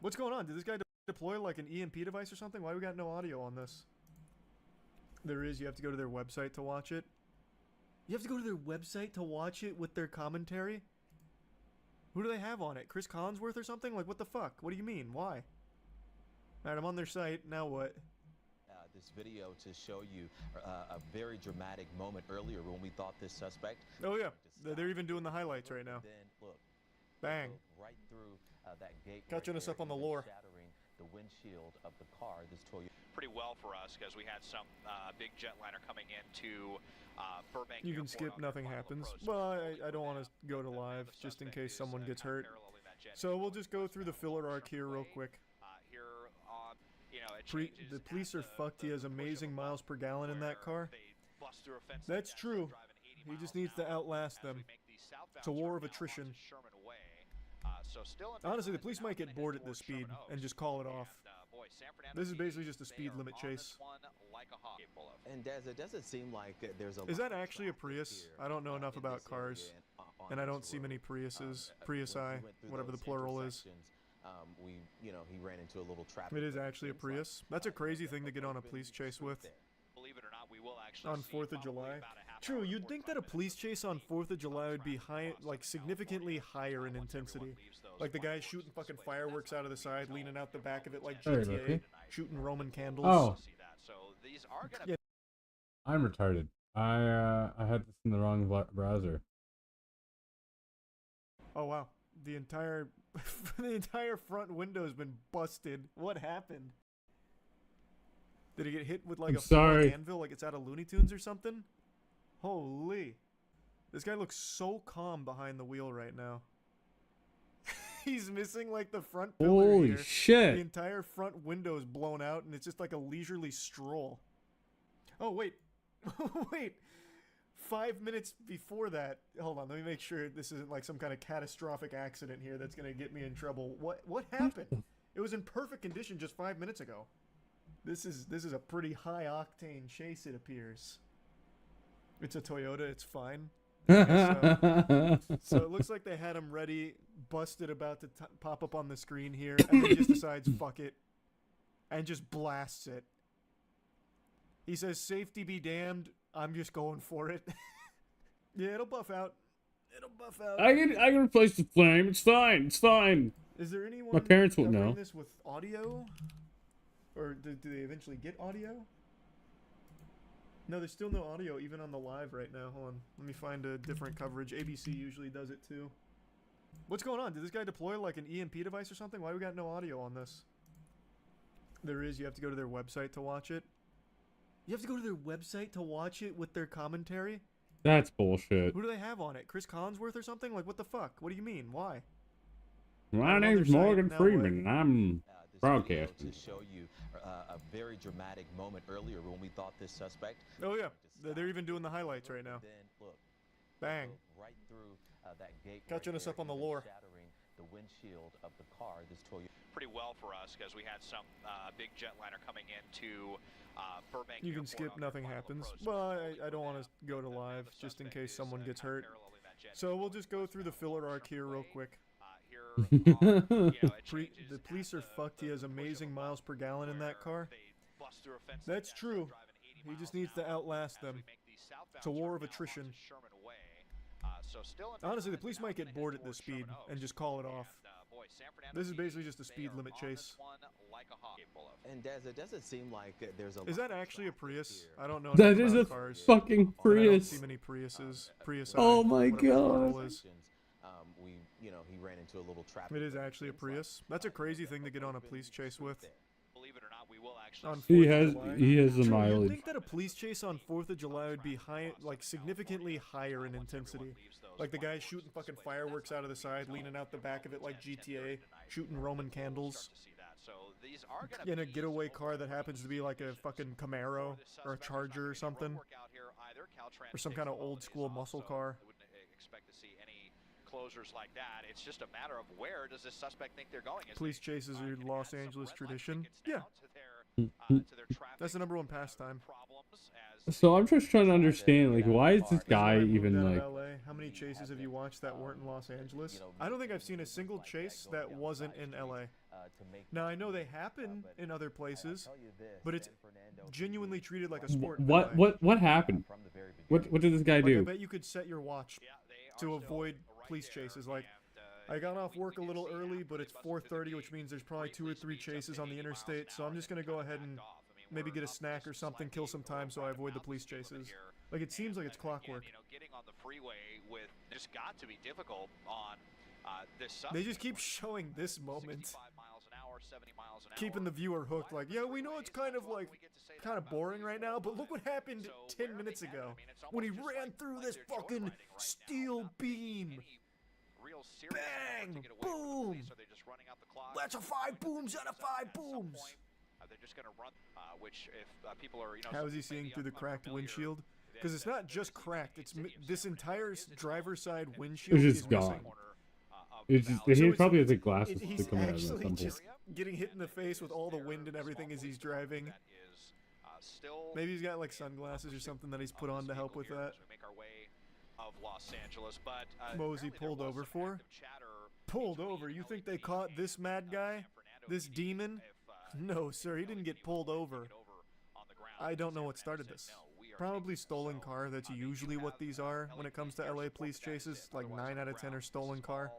What's going on? Did this guy deploy like an EMP device or something? Why we got no audio on this? There is. You have to go to their website to watch it. You have to go to their website to watch it with their commentary? Who do they have on it? Chris Collinsworth or something? Like, what the fuck? What do you mean? Why? Alright, I'm on their site. Now what? This video to show you a very dramatic moment earlier when we thought this suspect. Oh yeah, they're even doing the highlights right now. Then look, bang, right through that gate. Catching us up on the lore. Shattering the windshield of the car. This Toyota. Pretty well for us because we had some big jetliner coming into Burbank. You can skip, nothing happens. Well, I don't want to go to live just in case someone gets hurt. So we'll just go through the filler arc here real quick. The police are fucked. He has amazing miles per gallon in that car. That's true. He just needs to outlast them. It's a war of attrition. Honestly, the police might get bored at this speed and just call it off. This is basically just a speed limit chase. And it doesn't seem like there's a. Is that actually a Prius? I don't know enough about cars, and I don't see many Priuses. Priusi, whatever the plural is. He ran into a little traffic. It is actually a Prius. That's a crazy thing to get on a police chase with. Believe it or not, we will actually on 4th of July. True, you'd think that a police chase on 4th of July would be high, like significantly higher in intensity. Like the guy shooting fucking fireworks out of the side, leaning out the back of it like GTA, shooting Roman candles. Oh. Yeah. I'm retarded. I had this in the wrong browser. Oh wow. The entire front window's been busted. What happened? Did he get hit with like a falling anvil, like it's out of Looney Tunes or something? Holy. This guy looks so calm behind the wheel right now. He's missing like the front pillar. Holy here. shit. The entire front window is blown out and it's just like a leisurely stroll. Oh wait. Wait. 5 minutes before that, hold on, let me make sure this isn't like some kind of catastrophic accident here that's gonna get me in trouble. What happened? It was in perfect condition just 5 minutes ago. This is a pretty high octane chase, it appears. It's a Toyota, it's fine. So it looks like they had him ready, busted, about to pop up on the screen here, and then he just decides, fuck it, and just blasts it. He says, safety be damned, I'm just going for it. Yeah, it'll buff out. It'll buff out. I can replace the flame. It's fine. It's fine. Is there anyone My parents will covering know. this with audio? Or do they eventually get audio? No, there's still no audio even on the live right now. Hold on. Let me find a different coverage. ABC usually does it too. What's going on? Did this guy deploy like an EMP device or something? Why we got no audio on this? There is. You have to go to their website to watch it. You have to go to their website to watch it with their commentary? That's bullshit. Who do they have on it? Chris Collinsworth or something? Like, what the fuck? What do you mean? Why? My on name's their site, Morgan now Freeman, and I'm This broadcasting. video to show you a very dramatic moment earlier when we thought this suspect. Oh, yeah. was They're even doing the highlights right now. Then look, Bang. right through that gate. Catching us up on the lore. Shattering the windshield of the car. This Toyota. Pretty well for us because we had some big jetliner coming into Burbank. You can Airport skip, on their nothing final happens. approach. Well, Hopefully I don't we're want to go to live the just in suspect case is, someone gets kinda hurt. paralleling that jet So we'll just go through the filler arc here real quick. Here are, it The police are changes fucked. He at has the push of amazing a miles per gallon in that where car. they bust through a fence like That's that, true. driving 80 He just miles needs an to hour outlast as them. we make the southbound It's a war turn of now onto attrition. Sherman Way. So still in Honestly, the Maryland, police now might gonna get head bored at towards this speed Sherman and Oaks. just call it off. Boy, San Fernando This is PD, basically just a they speed are limit on chase. this one like a hawk. Capable of. And Daz, it doesn't seem like there's a. Is lot that of actually a traffic Prius? here. I don't know That enough is about a cars. fucking But I don't Prius. see many Priuses. Prius. Oh my whatever the plural God. is. He ran into a little traffic. It is but actually a seems like, Prius. That's a crazy thing to get on a open police chase street with. there. Believe it or not, we will actually On see 4th He of has July. he has the True, you'd mileage. think that a police chase on 4th of July would be high, like significantly higher in intensity. Like the guy shooting fucking fireworks out of the side, leaning out the back of it like GTA, shooting Roman candles. In a getaway car that happens to be like a fucking Camaro or a Charger or something. Or some kind of old school muscle car. I wouldn't expect to see any closures like that. It's just a matter of where does this suspect think they're going. Is Police they, chases are can Los add some Angeles red light tradition. tickets Yeah. now to their traffic That's the number one pastime. problems as So I'm just trying to understand, like, why is this This is guy why I moved even out of like? LA. How many chases have you watched that weren't in Los Angeles? I don't think I've seen a single chase that wasn't in LA. Now I know they happen in other places, but it's genuinely treated like a sport. in LA. What happened? What did this guy Like, I do? bet you could set your watch to avoid police chases. Like, I got off work a little early, but it's 4:30, which means there's probably 2 or 3 chases on the interstate. So I'm just gonna go ahead and maybe get a snack or something, kill some time, so I avoid the police chases. Like, it seems like it's clockwork. Getting on the freeway with just got to be difficult on this. They just keep showing this moment, 65 miles an hour, 70 miles an hour. keeping the viewer hooked. Like, yeah, we know it's kind of like kind of boring right now, but look what happened 10 minutes ago when he ran through this fucking steel beam. Bang! Boom! That's a 5 booms out of 5 booms. They're just gonna run, which if people are, How is he seeing through the cracked windshield? Because it's not just cracked. It's this entire driver's side windshield It's is just gone. missing. It's just, So he it's- probably has like glasses to He's come out of at actually some point. just getting hit in the face with all the wind and everything as he's driving. Maybe he's got like sunglasses or something that he's put on to help with that. What was he pulled over for? Pulled over? You think they caught this mad guy? This demon? No, sir, he didn't get pulled over. I don't know what started this. Probably stolen car. That's usually what these are when it comes to LA police chases. Like 9 out of 10 are stolen car.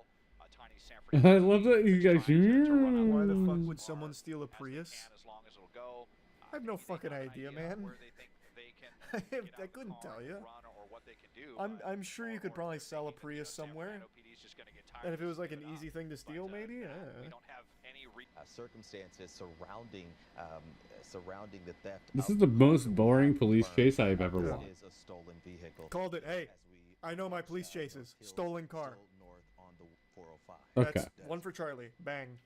I love that you guys. Why the fuck would someone steal a Prius? I have no fucking idea, man. I couldn't tell you. I'm sure you could probably sell a Prius somewhere. And if it was like an easy thing to steal, maybe? Yeah. Circumstances surrounding the theft. This is the most boring police chase I've ever This watched. is a stolen vehicle. Called it. Hey, As we I know my police chases. Stolen car. still north on the 405. Okay. That's one for Charlie. Bang.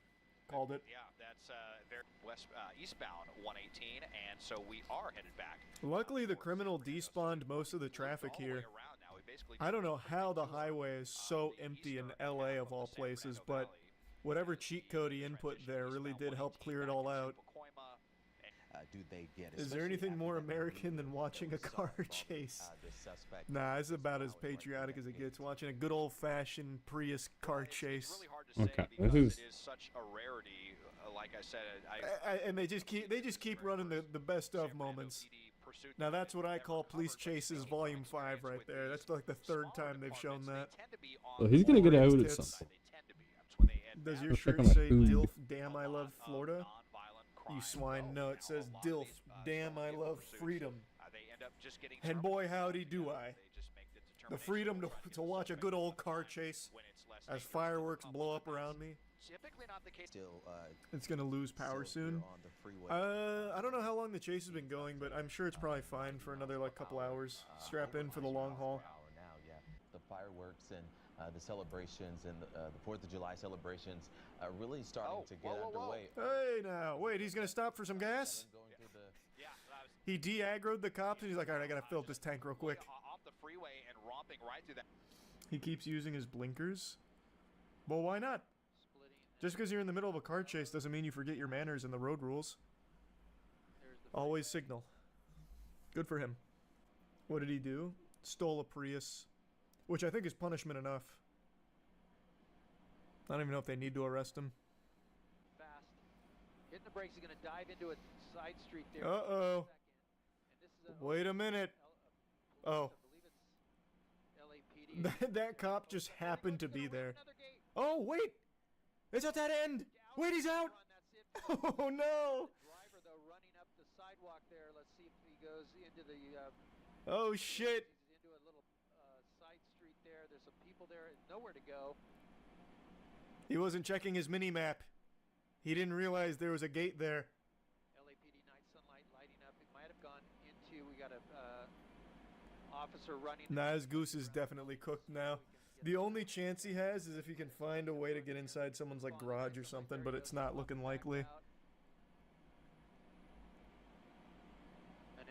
Called it. Yeah, that's very eastbound 118, and so we are headed back. Luckily, the criminal despawned most of the traffic here. I don't know how the highway is so empty in LA of all places, but whatever cheat code he input there really did help clear it all out. Do they get? Is there anything more American than watching a car chase? The suspect. Nah, it's about as patriotic as it gets, watching a good old-fashioned Prius car chase. It's really hard to say Okay, because this is- it is such a rarity. Like I said, And they just keep running the best of moments. pursuit. Now that's what I They're call Police covered, but Chases speaking from Volume 5 experience right with there. these That's like the third smaller time they've shown departments, that. they tend to be on Well, he's gonna the get out Orange at tits. some point. They tend to be. That's when they head Does down. your Let's check shirt on my say food. DILF Damn A I lot Love of Florida? nonviolent You crime swine. grow. No, You it know, says a lot of DILF these, Damn stolen I vehicle Love pursuits, Freedom. they end up just getting And boy terminated. howdy do You know, I. they just make the The determination freedom we'll try to get the watch a suspect good in old front of car line chase when it's less as dangerous to the fireworks public, blow but up that's around me. typically not the case. Still, It's gonna lose power still here soon. on the freeway. I don't know how long the chase has been going, but I'm sure it's probably fine for another like couple hours. Strap in for the long haul. Now, yeah. The fireworks and the celebrations and the 4th of July celebrations really starting to get underway. Hey now, wait, he's gonna stop for some gas? Going through the Yeah, He de-aggroed the cops and he's like, alright, I gotta fill up this tank real quick. off the freeway and romping right through that. He keeps using his blinkers. Well, why not? Just because you're in the middle of a car chase doesn't mean you forget your manners and the road rules. Always signal. Good for him. What did he do? Stole a Prius. Which I think is punishment enough. I don't even know if they need to arrest him. Fast. Hitting the brakes, he's going to dive into a side street there. Uh-oh. And this is Wait a minute. Oh. I believe it's LAPD. That cop just happened to be there. Oh, wait! It's at that end! Wait, he's out! Oh, no! Driver, though, running up the sidewalk there. Let's see if he goes into the... Oh, shit! He's into a little side street there. There's some people there. Nowhere to go. He wasn't checking his mini-map. He didn't realize there was a gate there. LAPD night sunlight lighting up. It might have gone into... We got a officer running... Nah, his goose is definitely cooked now. The only chance he has is if he can find a way to get inside someone's like garage or something, but it's not looking likely. An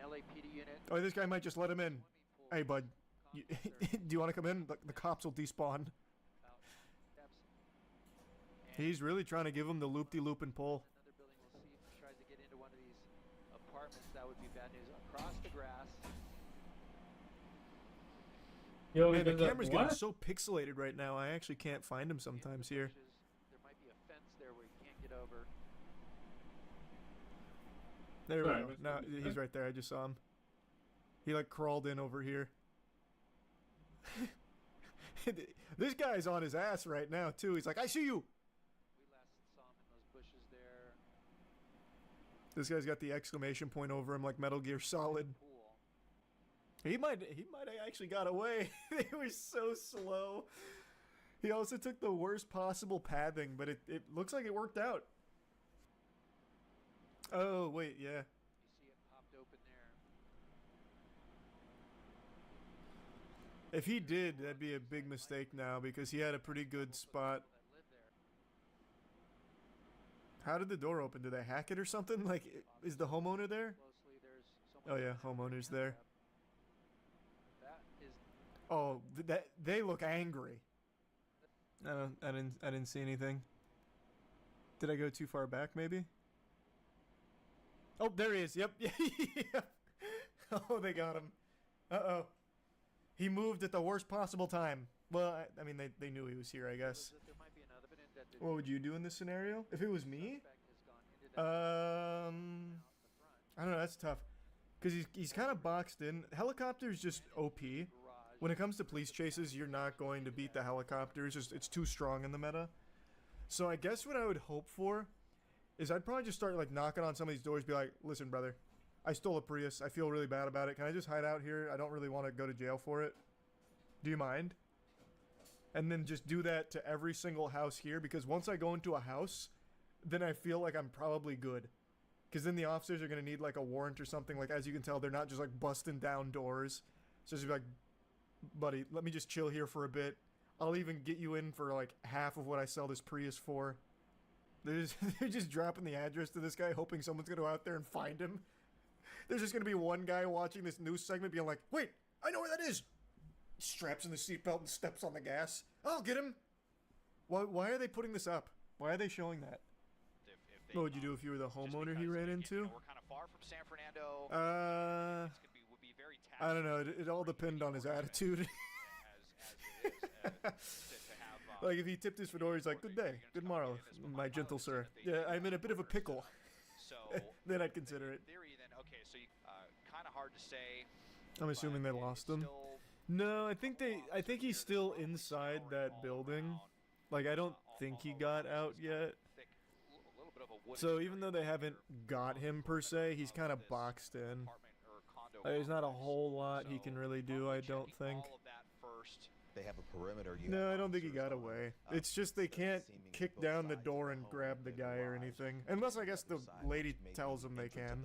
LAPD unit. Oh, this guy might just let him in. Hey, bud. Do you want to come in? The cops will despawn. He's really trying to give him the loop-de-loop and pull. Another building. We'll see if he tries to get into one of these apartments. That would be bad news. Across the grass. Yo, Man, the camera's getting so pixelated right now. I actually can't find him sometimes here. There might be a fence there where you can't get over. There Sorry, we go. Mr. Now he's right there. I just saw him. He like crawled in over here. This guy's on his ass right now too. He's like, I see you. We last saw him in those bushes there. This guy's got the exclamation point over him like Metal Gear Solid. Pool. He might have actually got away. They were so slow. He also took the worst possible pathing, but it looks like it worked out. Oh, wait, yeah. You see it popped open there. If he did, that'd be a big mistake now because he had a pretty good spot. People that live there. How did the door open? Did they hack it or something? Like, is the homeowner there? Closely, there's Oh someone yeah, with a homeowner's hand there. up. That is Oh, they look angry. I didn't see anything. Did I go too far back? Maybe. Oh, there he is. Yep. Yep. Oh, they got him. Uh-oh. He moved at the worst possible time. Well, I mean, they knew he was here, I guess. there might be another evidence that the What would you do in this scenario? If it was me? suspect has gone into that I out the front don't know. That's tough. Because he's kind of boxed in. Helicopter's just OP. garage. When it comes to police chases, you're not going to beat the helicopters. It's too strong in the meta. So I guess what I would hope for is I'd probably just start like knocking on some of these doors, be like, listen, brother, I stole a Prius. I feel really bad about it. Can I just hide out here? I don't really want to go to jail for it. Do you mind? And then just do that to every single house here, because once I go into a house, then I feel like I'm probably good. Because then the officers are going to need like a warrant or something. Like, as you can tell, they're not just like busting down doors. So just be like, buddy, let me just chill here for a bit. I'll even get you in for like half of what I sell this Prius for. They're just dropping the address to this guy, hoping someone's going to go out there and find him. There's just going to be one guy watching this news segment being like, wait, I know where that is. Straps in the seatbelt and steps on the gas. I'll get him. Why are they putting this up? Why are they showing that? If they, What would you do if you were the just homeowner because, he ran again, into? you know, we're kind of far from San Fernando. Would be very I don't know. It all depends on his attitude. Like, if he tipped his fedora, he's like, good day, good morrow, my gentle sir. Yeah, I'm in a bit of a pickle. So Then I'd consider it. in theory, then okay, so you kind of hard to say. I'm assuming they lost him. No, I think he's still inside that building. Like, I don't think he got out yet. So even though they haven't got him per se, he's kind of boxed in. There's not a whole lot he can really do, I don't think. They have a perimeter. No, I don't think he got away. It's just they can't kick down the door and grab the guy or anything. Unless I guess the lady tells them they can.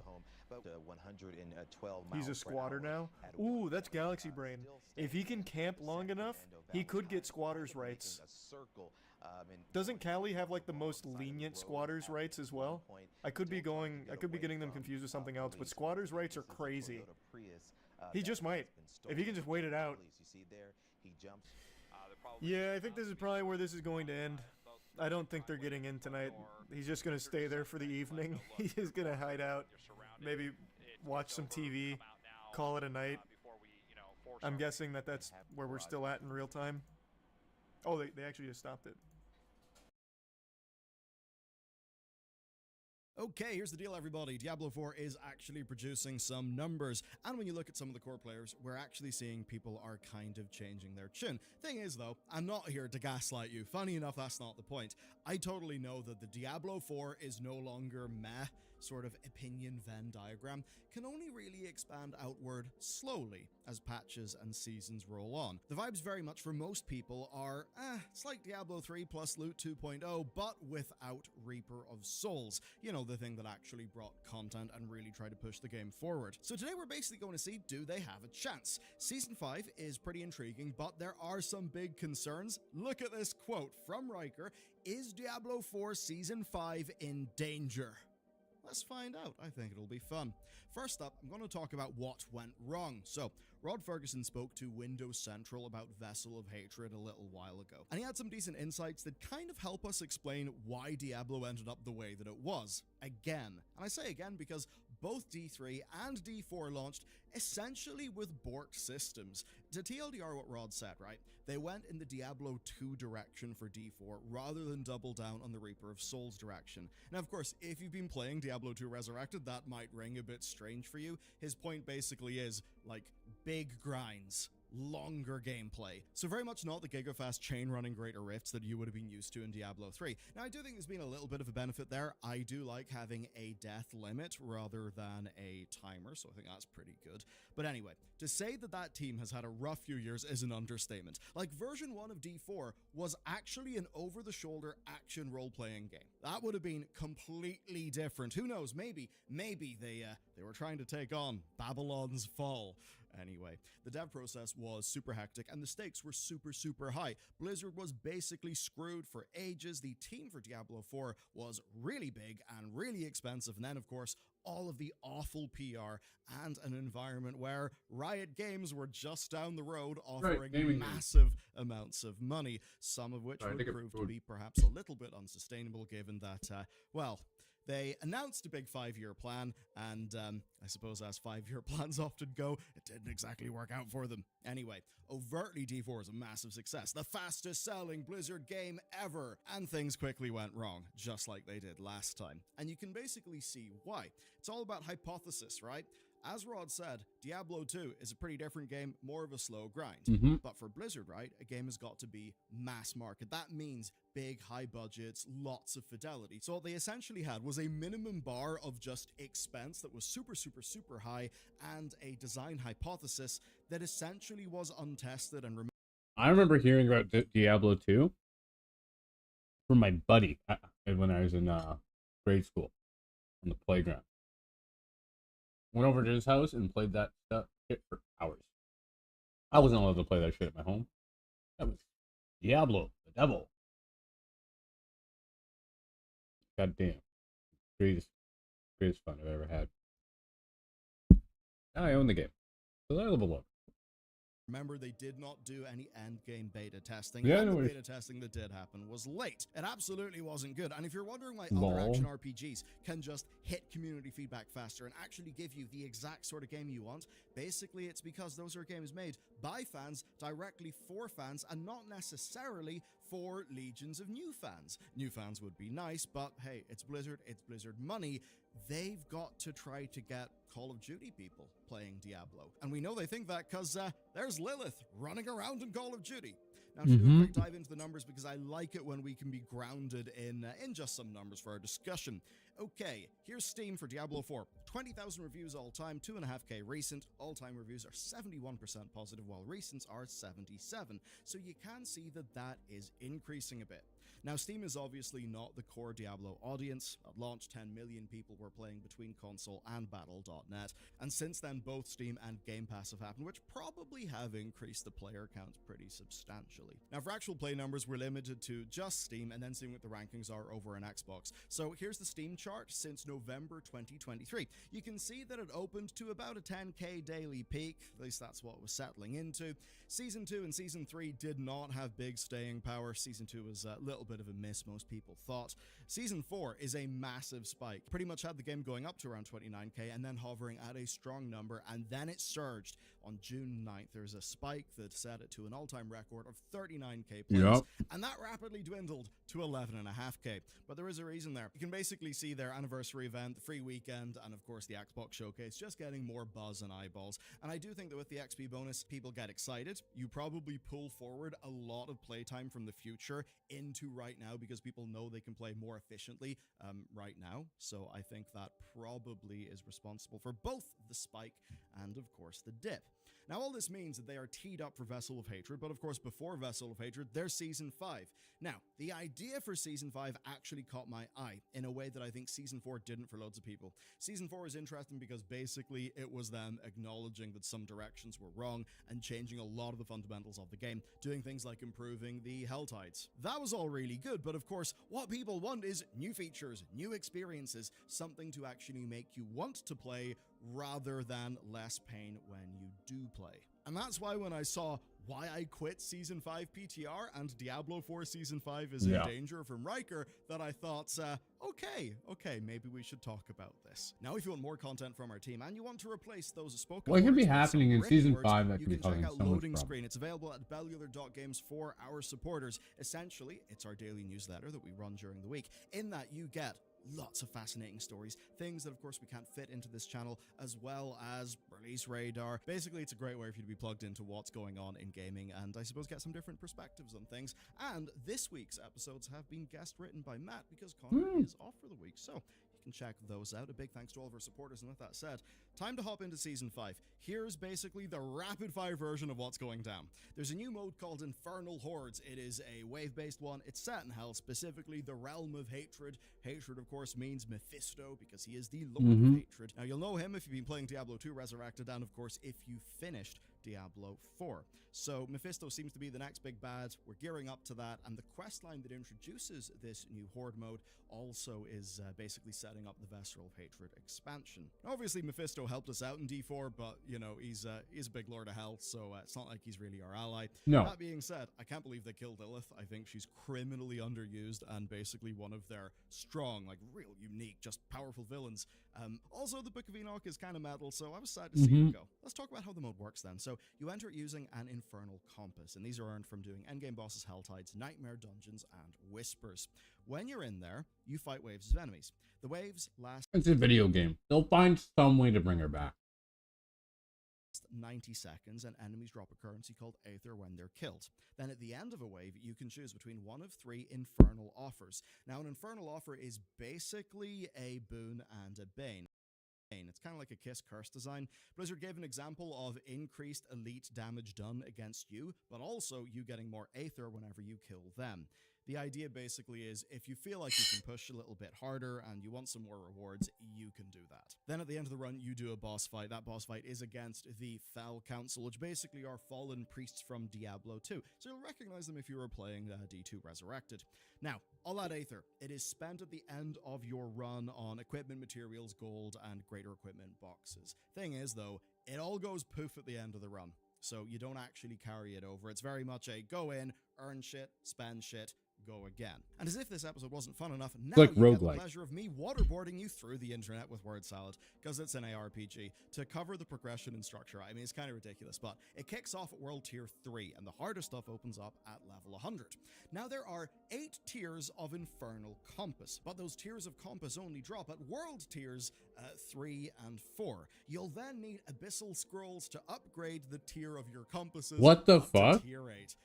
He's a squatter now. Ooh, that's Galaxy Brain. If he can camp long enough, he could get squatters' rights. Doesn't Cali have like the most lenient squatters' rights as well? I could be getting them confused with something else, but squatters' rights are crazy. He just might. If he can just wait it out. Yeah, I think this is probably where this is going to end. I don't think they're getting in tonight. He's just going to stay there for the evening. He's just going to hide out. Maybe watch some TV. Call it a night. I'm guessing that that's where we're still at in real time. Oh, they actually just stopped it. Okay, here's the deal, everybody. Diablo 4 is actually producing some numbers, and when you look at some of the core players, we're actually seeing people are kind of changing their tune. Thing is, though, I'm not here to gaslight you. Funny enough, that's not the point. I totally know that the Diablo 4 is no longer meh sort of opinion Venn diagram, can only really expand outward slowly as patches and seasons roll on. The vibes very much for most people are, it's like Diablo 3 plus Loot 2.0, but without Reaper of Souls. You know, the thing that actually brought content and really tried to push the game forward. So today we're basically going to see, do they have a chance? Season 5 is pretty intriguing, but there are some big concerns. Look at this quote from Riker. Is Diablo 4 Season 5 in danger? Let's find out. I think it'll be fun. First up, I'm going to talk about what went wrong. So, Rod Ferguson spoke to Windows Central about Vessel of Hatred a little while ago, and he had some decent insights that kind of help us explain why Diablo ended up the way that it was. Again. And I say again because both D3 and D4 launched essentially with borked systems. To TLDR what Rod said, right? They went in the Diablo 2 direction for D4 rather than double down on the Reaper of Souls direction. Now, of course, if you've been playing Diablo 2 Resurrected, that might ring a bit strange for you. His point basically is, like, big grinds. Longer gameplay. So very much not the gigafast chain running Greater Rifts that you would have been used to in Diablo 3. Now I do think there's been a little bit of a benefit there. I do like having a death limit rather than a timer, so I think that's pretty good. But anyway, to say that that team has had a rough few years is an understatement. Like version 1 of D4 was actually an over-the-shoulder action role-playing game. That would have been completely different. Who knows, maybe they were trying to take on Babylon's Fall. Anyway, the dev process was super hectic and the stakes were super high. Blizzard was basically screwed for ages. The team for Diablo 4 was really big and really expensive. And then, of course, all of the awful PR and an environment where Riot Games were just down the road offering massive amounts of money, some of which would prove to be perhaps a little bit unsustainable given that, well, they announced a big 5-year plan, and I suppose as 5-year plans often go, it didn't exactly work out for them. Anyway, overtly D4 is a massive success, the fastest selling Blizzard game ever, and things quickly went wrong, just like they did last time. And you can basically see why. It's all about hypothesis, right? As Rod said, Diablo 2 is a pretty different game, more of a slow grind. But for Blizzard, right, a game has got to be mass market. That means big, high budgets, lots of fidelity. So what they essentially had was a minimum bar of just expense that was super high and a design hypothesis that essentially was untested and I remember hearing about Diablo 2 from my buddy when I was in grade school on the playground. Went over to his house and played that shit for hours. I wasn't allowed to play that shit at my home. That was Diablo, the devil. God damn. Greatest fun I've ever had. Now I own the game. So I level up. Remember, they did not do any end-game beta testing. Yeah, and the beta testing that did happen was late. It absolutely wasn't good. And if you're wondering why other action RPGs can just hit community feedback faster and actually give you the exact sort of game you want, basically it's because those are games made by fans directly for fans and not necessarily for legions of new fans. New fans would be nice, but hey, it's Blizzard money. They've got to try to get Call of Duty people playing Diablo. And we know they think that because there's Lilith running around in Call of Duty. Now, to do a quick dive into the numbers, because I like it when we can be grounded in just some numbers for our discussion. Okay, here's Steam for Diablo 4. 20,000 reviews all time, 2.5k recent. All-time reviews are 71% positive, while recents are 77. So you can see that that is increasing a bit. Now, Steam is obviously not the core Diablo audience. At launch, 10 million people were playing between console and Battle.net, and since then, both Steam and Game Pass have happened, which probably have increased the player count pretty substantially. Now, for actual play numbers, we're limited to just Steam, and then seeing what the rankings are over on Xbox. So here's the Steam chart since November 2023. You can see that it opened to about a 10k daily peak, at least that's what it was settling into. Season 2 and Season 3 did not have big staying power. Season 2 was a little bit of a miss, most people thought. Season 4 is a massive spike. Pretty much had the game going up to around 29k and then hovering at a strong number, and then it surged. On June 9th, there's a spike that set it to an all-time record of 39k players, and that rapidly dwindled to 11.5k. But there is a reason there. You can basically see their anniversary event, the free weekend, and of course the Xbox showcase just getting more buzz and eyeballs. And I do think that with the XP bonus, people get excited. You probably pull forward a lot of playtime from the future into right now because people know they can play more efficiently right now. So I think that probably is responsible for both the spike and of course the dip. Now, all this means that they are teed up for Vessel of Hatred, but of course, before Vessel of Hatred, there's Season 5. Now, the idea for Season 5 actually caught my eye in a way that I think Season 4 didn't for loads of people. Season 4 is interesting because basically it was them acknowledging that some directions were wrong and changing a lot of the fundamentals of the game, doing things like improving the Hell Tides. That was all really good, but of course, what people want is new features, new experiences, something to actually make you want to play rather than less pain when you do play. And that's why when I saw Why I Quit Season 5 PTR and Diablo 4 Season 5 is in danger from Riker, that I thought, okay, maybe we should talk about this. Now, if you want more content from our team and you want to replace those spoken What could be words with happening some in written Season words, 5 that you could be can check causing out so much Loading problem? Screen. It's available at bellular.games for our supporters. Essentially, it's our daily newsletter that we run during the week. In that, you get lots of fascinating stories, things that of course we can't fit into this channel, as well as release radar. Basically, it's a great way for you to be plugged into what's going on in gaming and I suppose get some different perspectives on things. And this week's episodes have been guest written by Matt because Connor is off for the week, so you can check those out. A big thanks to all of our supporters, and with that said, time to hop into Season 5. Here's basically the rapid-fire version of what's going down. There's a new mode called Infernal Hordes. It is a wave-based one. It's set in Hell, specifically the Realm of Hatred. Hatred, of course, means Mephisto, because he is the Lord of Hatred. Now, you'll know him if you've been playing Diablo 2 Resurrected, and of course, if you finished Diablo 4. So Mephisto seems to be the next big bad. We're gearing up to that, and the quest line that introduces this new Horde mode also is basically setting up the Vessel of Hatred expansion. Obviously, Mephisto helped us out in D4, but, you know, he's a big Lord of Hell, so it's not like he's really our ally. No. That being said, I can't believe they killed Lilith. I think she's criminally underused and basically one of their strong, like, real unique, just powerful villains. Also, the Book of Enoch is kind of metal, so I was sad to see it go. Let's talk about how the mode works then. So you enter it using an Infernal Compass, and these are earned from doing endgame bosses, Hell Tides, Nightmare Dungeons, and Whispers. When you're in there, you fight waves of enemies. The waves last It's a video game. They'll find some way to bring her back. 90 seconds, and enemies drop a currency called Aether when they're killed. Then at the end of a wave, you can choose between one of 3 infernal offers. Now, an infernal offer is basically a boon and a bane. It's kind of like a Kiss Curse design. Blizzard gave an example of increased elite damage done against you, but also you getting more Aether whenever you kill them. The idea basically is if you feel like you can push a little bit harder and you want some more rewards, you can do that. Then at the end of the run, you do a boss fight. That boss fight is against the Fel Council, which basically are fallen priests from Diablo 2. So you'll recognize them if you were playing D2 Resurrected. Now, all that Aether, it is spent at the end of your run on equipment, materials, gold, and greater equipment boxes. Thing is, though, it all goes poof at the end of the run. So you don't actually carry it over. It's very much a go in, earn shit, spend shit, go again. And as if this episode wasn't fun enough, now like you get the roguelike. pleasure of me waterboarding you through the internet with word salad, because it's an ARPG, to cover the progression and structure. I mean, it's kind of ridiculous, but it kicks off at World Tier 3, and the harder stuff opens up at level 100. Now, there are 8 tiers of Infernal Compass, but those tiers of Compass only drop at World Tiers 3 and 4. You'll then need Abyssal Scrolls to upgrade the tier of your compasses. What the up to fuck? Tier 8.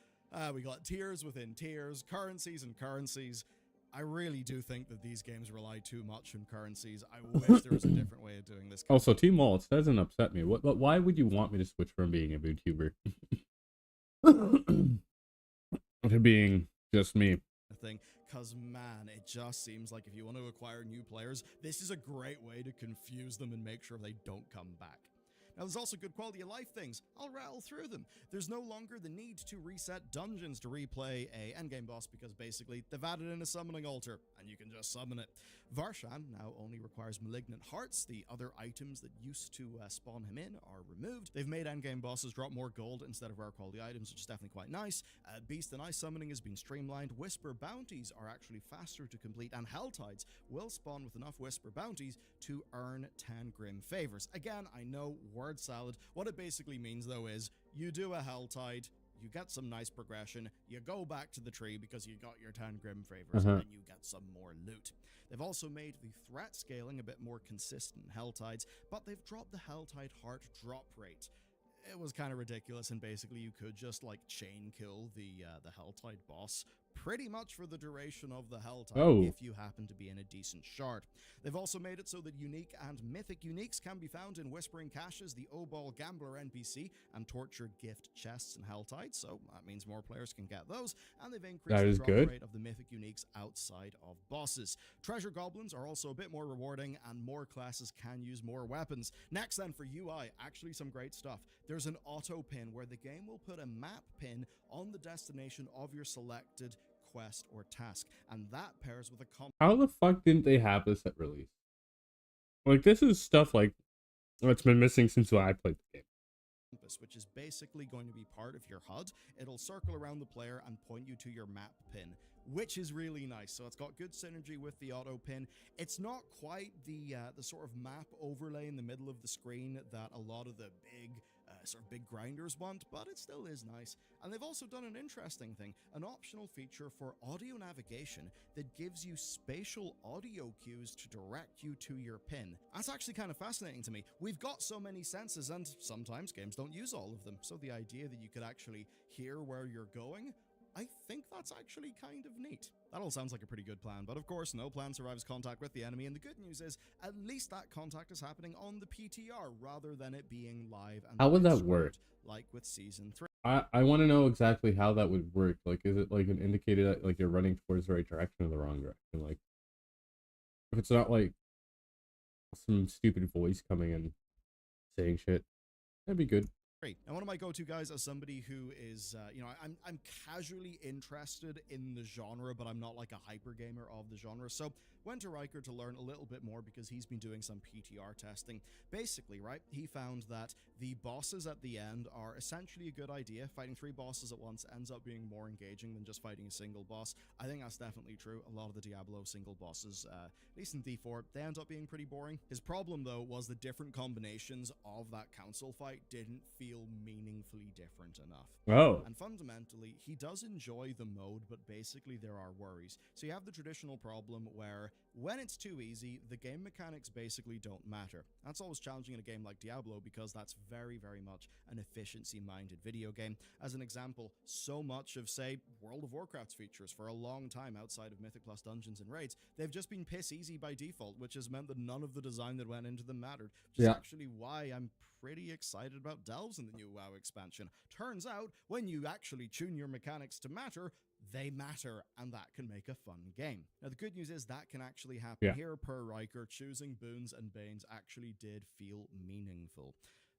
We got tiers within tiers, currencies and currencies. I really do think that these games rely too much on currencies. I wish there was a different way of doing this. Also, Team Wallets doesn't upset me. Why would you want me to switch from being a VTuber to being just me? Thing, because man, it just seems like if you want to acquire new players, this is a great way to confuse them and make sure they don't come back. Now, there's also good quality of life things. I'll rattle through them. There's no longer the need to reset dungeons to replay a endgame boss, because basically they've added in a summoning altar and you can just summon it. Varshan now only requires malignant hearts. The other items that used to spawn him in are removed. They've made endgame bosses drop more gold instead of rare quality items, which is definitely quite nice. Beast and Ice summoning has been streamlined. Whisper bounties are actually faster to complete, and Helltides will spawn with enough Whisper bounties to earn 10 Grim Favors. Again, I know, word salad. What it basically means, though, is you do a Helltide, you get some nice progression, you go back to the tree because you got your 10 Grim Favors, and then you get some more loot. They've also made the threat scaling a bit more consistent in Helltides, but they've dropped the Helltide heart drop rate. It was kind of ridiculous, and basically you could just like chain kill the Helltide boss pretty much for the duration of the Helltide if you happen to be in a decent shard. They've also made it so that unique and mythic uniques can be found in Whispering Caches, the O-Ball Gambler NPC, and Tortured Gift chests in Helltide, so that means more players can get those, and they've increased the drop rate of the mythic uniques outside of bosses. Treasure Goblins are also a bit more rewarding, and more classes can use more weapons. Next then, for UI, actually some great stuff. There's an auto pin where the game will put a map pin on the destination of your selected quest or task, and that pairs with a How the fuck didn't they have this at release? Like, this is stuff like that's been missing since I played the game. Which is basically going to be part of your HUD. It'll circle around the player and point you to your map pin, which is really nice. So it's got good synergy with the auto pin. It's not quite the sort of map overlay in the middle of the screen that a lot of the big grinders want, but it still is nice. And they've also done an interesting thing, an optional feature for audio navigation that gives you spatial audio cues to direct you to your pin. That's actually kind of fascinating to me. We've got so many senses, and sometimes games don't use all of them, so the idea that you could actually hear where you're going, I think that's actually kind of neat. That all sounds like a pretty good plan, but of course, no plan survives contact with the enemy, and the good news is, at least that contact is happening on the PTR, rather than it being live and how would that work? Like with Season 3. I want to know exactly how that would work. Like, is it like an indicator that like you're running towards the right direction or the wrong direction? Like, if it's not like some stupid voice coming and saying shit, that'd be good. Now, one of my go-to guys as somebody who is, I'm casually interested in the genre, but I'm not like a hyper gamer of the genre. So went to Riker to learn a little bit more because he's been doing some PTR testing. Basically, right, he found that the bosses at the end are essentially a good idea. Fighting 3 bosses at once ends up being more engaging than just fighting a single boss. I think that's definitely true. A lot of the Diablo single bosses, at least in D4, they end up being pretty boring. His problem, though, was the different combinations of that council fight didn't feel meaningfully different enough. And fundamentally, he does enjoy the mode, but basically there are worries. So you have the traditional problem where when it's too easy, the game mechanics basically don't matter. That's always challenging in a game like Diablo because that's very, very much an efficiency-minded video game. As an example, so much of, say, World of Warcraft's features for a long time outside of Mythic Plus dungeons and raids, they've just been piss easy by default, which has meant that none of the design that went into them mattered, which is actually why I'm pretty excited about Delves in the new WoW expansion. Turns out, when you actually tune your mechanics to matter, they matter, and that can make a fun game. Now, the good news is that can actually happen here per Riker. Choosing boons and banes actually did feel meaningful.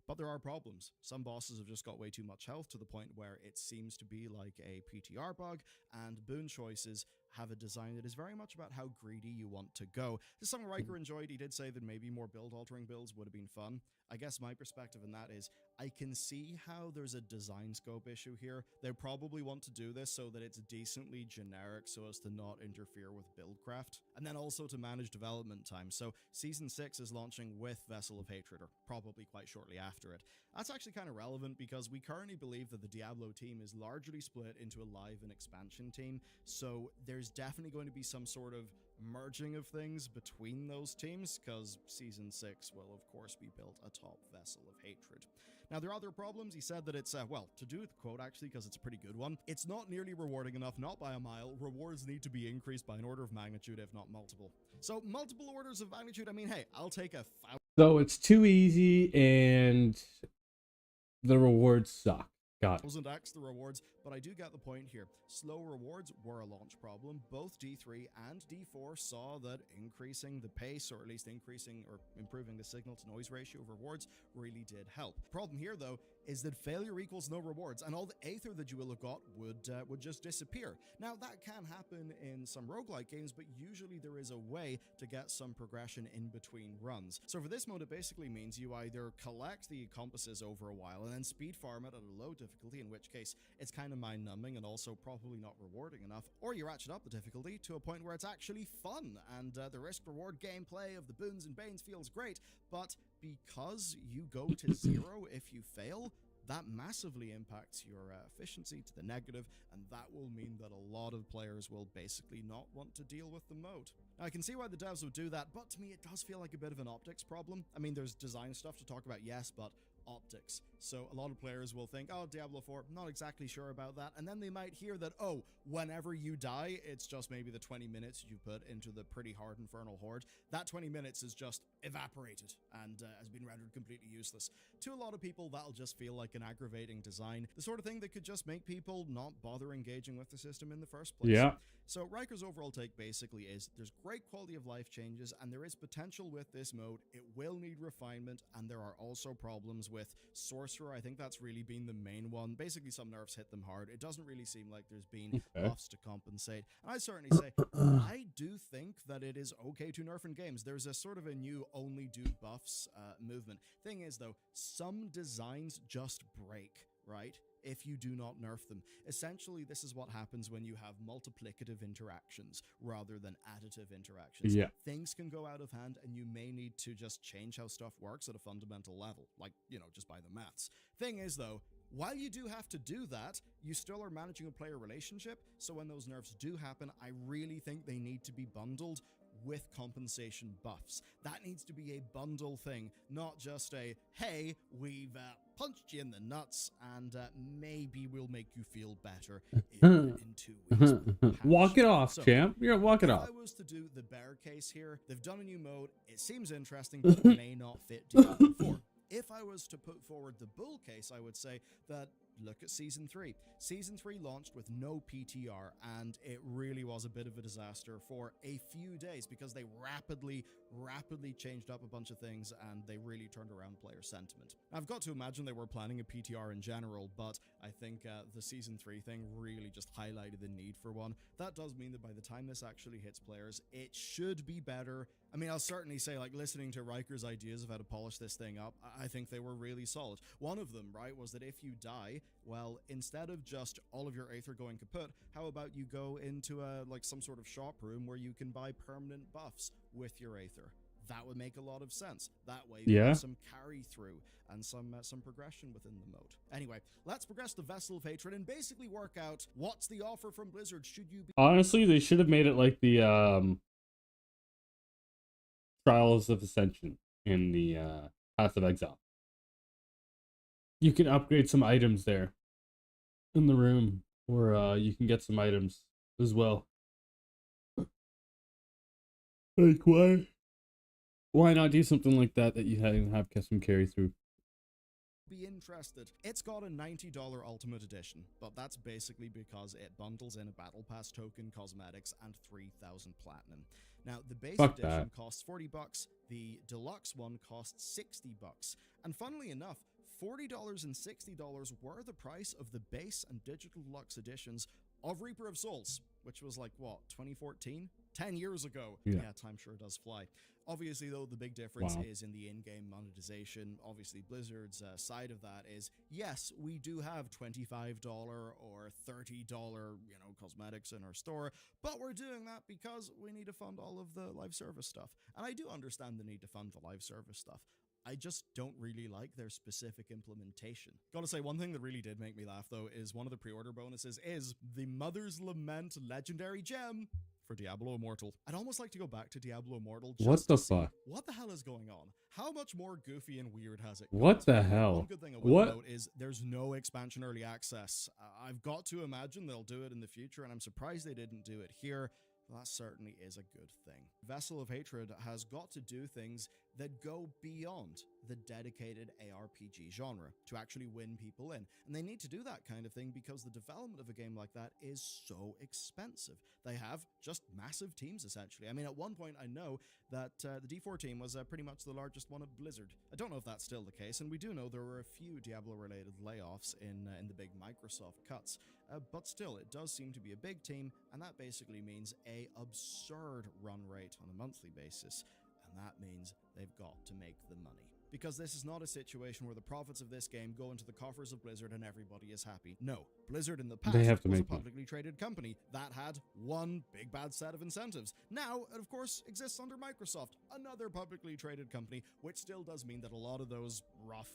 But there are problems. Some bosses have just got way too much health to the point where it seems to be like a PTR bug, and boon choices have a design that is very much about how greedy you want to go. This is something Riker enjoyed. He did say that maybe more build-altering builds would have been fun. I guess my perspective on that is I can see how there's a design scope issue here. They probably want to do this so that it's decently generic so as to not interfere with buildcraft, and then also to manage development time. So Season 6 is launching with Vessel of Hatred, or probably quite shortly after it. That's actually kind of relevant because we currently believe that the Diablo team is largely split into a live and expansion team, so there's definitely going to be some sort of merging of things between those teams, because Season 6 will of course be built atop Vessel of Hatred. Now, there are other problems. He said that it's, well, to do with the quote actually, because it's a pretty good one, it's not nearly rewarding enough, not by a mile. Rewards need to be increased by an order of magnitude, if not multiple. So, multiple orders of magnitude, I mean, hey, I'll take a So it's too easy and the rewards suck. Got it. 1000x the rewards, but I do get the point here. Slow rewards were a launch problem. Both D3 and D4 saw that increasing the pace, or at least increasing or improving the signal to noise ratio of rewards, really did help. Problem here, though, is that failure equals no rewards, and all the Aether that you will have got would just disappear. Now, that can happen in some roguelike games, but usually there is a way to get some progression in between runs. So for this mode, it basically means you either collect the compasses over a while and then speed farm it at a low difficulty, in which case it's kind of mind-numbing and also probably not rewarding enough, or you ratchet up the difficulty to a point where it's actually fun, and the risk-reward gameplay of the boons and banes feels great, but because you go to zero if you fail, that massively impacts your efficiency to the negative, and that will mean that a lot of players will basically not want to deal with the mode. Now, I can see why the devs would do that, but to me it does feel like a bit of an optics problem. I mean, there's design stuff to talk about, yes, but optics. So a lot of players will think, oh, Diablo 4, not exactly sure about that, and then they might hear that, oh, whenever you die, it's just maybe the 20 minutes you put into the pretty hard Infernal Horde. That 20 minutes is just evaporated and has been rendered completely useless. To a lot of people, that'll just feel like an aggravating design, the sort of thing that could just make people not bother engaging with the system in the first place. Yeah. So Riker's overall take basically is there's great quality of life changes and there is potential with this mode. It will need refinement, and there are also problems with Sorcerer. I think that's really been the main one. Basically, some nerfs hit them hard. It doesn't really seem like there's been buffs to compensate. And I certainly say, I do think that it is okay to nerf in games. There's a sort of a new only do buffs movement. Thing is, though, some designs just break, right? If you do not nerf them. Essentially, this is what happens when you have multiplicative interactions rather than additive interactions. Yeah. Things can go out of hand, and you may need to just change how stuff works at a fundamental level, like, you know, just by the maths. Thing is, though, while you do have to do that, you still are managing a player relationship, so when those nerfs do happen, I really think they need to be bundled with compensation buffs. That needs to be a bundle thing, not just a, hey, we've punched you in the nuts, and maybe we'll make you feel better in 2 weeks. Walk it off, So, champ. You're walk it off. If I was to do the bear case here, they've done a new mode. It seems interesting, but it may not fit Diablo 4. If I was to put forward the bull case, I would say that look at Season 3. Season 3 launched with no PTR, and it really was a bit of a disaster for a few days because they rapidly changed up a bunch of things, and they really turned around player sentiment. I've got to imagine they were planning a PTR in general, but I think the Season 3 thing really just highlighted the need for one. That does mean that by the time this actually hits players, it should be better. I mean, I'll certainly say, like, listening to Riker's ideas of how to polish this thing up, I think they were really solid. One of them, right, was that if you die, well, instead of just all of your Aether going kaput, how about you go into like some sort of shop room where you can buy permanent buffs with your Aether? That would make a lot of sense. That way, you have some carry through and some progression within the mode. Anyway, let's progress to Vessel of Hatred and basically work out what's the offer from Blizzard. Should you be Honestly, they should have made it like the Trials of Ascension in the Path of Exile. You can upgrade some items there in the room, or you can get some items as well. Like, why not do something like that you have some carry through? Be interested? It's got a $90 Ultimate Edition, but that's basically because it bundles in a Battle Pass token, cosmetics, and 3,000 platinum. Now, the base edition costs $40, the deluxe one costs $60, and funnily enough, $40 and $60 were the price of the base and digital deluxe editions of Reaper of Souls, which was like, what, 2014? 10 years ago. Yeah. Time sure does fly. Obviously, though, the big difference Wow. is in the in-game monetization. Obviously, Blizzard's side of that is, yes, we do have $25 or $30, cosmetics in our store, but we're doing that because we need to fund all of the live service stuff. And I do understand the need to fund the live service stuff. I just don't really like their specific implementation. Gotta say, one thing that really did make me laugh, though, is one of the pre-order bonuses is the Mother's Lament legendary gem for Diablo Immortal. I'd almost like to go back to Diablo Immortal just What the to see fuck? what the hell is going on. How much more goofy and weird has it What got? the One hell? good thing I will What? note is there's no expansion early access. I've got to imagine they'll do it in the future, and I'm surprised they didn't do it here. That certainly is a good thing. Vessel of Hatred has got to do things that go beyond the dedicated ARPG genre to actually win people in. And they need to do that kind of thing because the development of a game like that is so expensive. They have just massive teams, essentially. I mean, at one point, I know that the D4 team was pretty much the largest one at Blizzard. I don't know if that's still the case, and we do know there were a few Diablo-related layoffs in the big Microsoft cuts. But still, it does seem to be a big team, and that basically means a absurd run rate on a monthly basis, and that means they've got to make the money. Because this is not a situation where the profits of this game go into the coffers of Blizzard and everybody is happy. No, Blizzard in the past have to was a make money. publicly traded company that had one big bad set of incentives. Now, it of course exists under Microsoft, another publicly traded company, which still does mean that a lot of those rough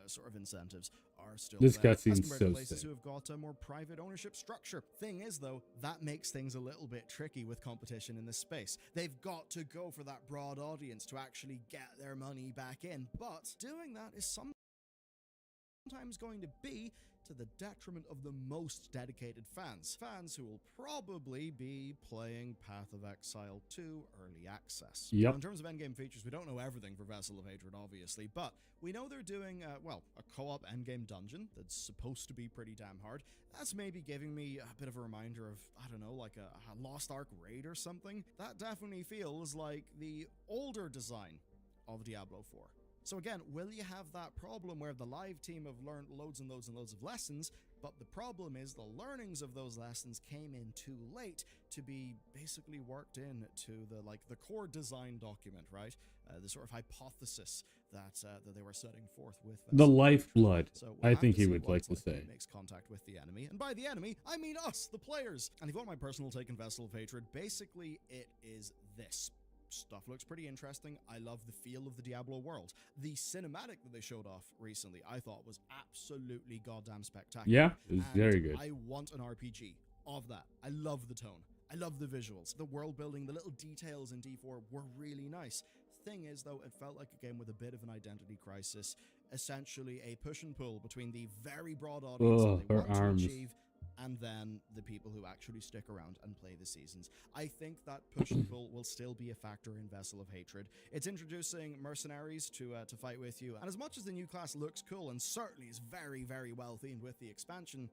sort of incentives are still This there, cutscene's as compared to so places sick. who have got a more private ownership structure. Thing is, though, that makes things a little bit tricky with competition in this space. They've got to go for that broad audience to actually get their money back in, but doing that is sometimes going to be to the detriment of the most dedicated fans. Fans who will probably be playing Path of Exile 2 Early Access. Yep. Now, in terms of endgame features, we don't know everything for Vessel of Hatred, obviously, but we know they're doing, a co-op endgame dungeon that's supposed to be pretty damn hard. That's maybe giving me a bit of a reminder of, I don't know, like a Lost Ark raid or something. That definitely feels like the older design of Diablo 4. So again, will you have that problem where the live team have learned loads and loads and loads of lessons, but the problem is the learnings of those lessons came in too late to be basically worked in to the core design document, right? The sort of hypothesis that they were setting forth with The Vessel. lifeblood, So I have think to he see would what like it's to when say. it makes contact with the enemy, and by the enemy, I mean us, the players. And if you want my personal take on Vessel of Hatred, basically it is this. Stuff looks pretty interesting. I love the feel of the Diablo world. The cinematic that they showed off recently, I thought was absolutely goddamn spectacular. Yeah, it was And very good. I want an RPG of that. I love the tone. I love the visuals. The world building, the little details in D4 were really nice. Thing is, though, it felt like a game with a bit of an identity crisis. Essentially, a push and pull between the very broad audience Ugh, that they her want arms. to achieve and then the people who actually stick around and play the seasons. I think that push and pull will still be a factor in Vessel of Hatred. It's introducing mercenaries to fight with you, and as much as the new class looks cool and certainly is very, very well themed with the expansion,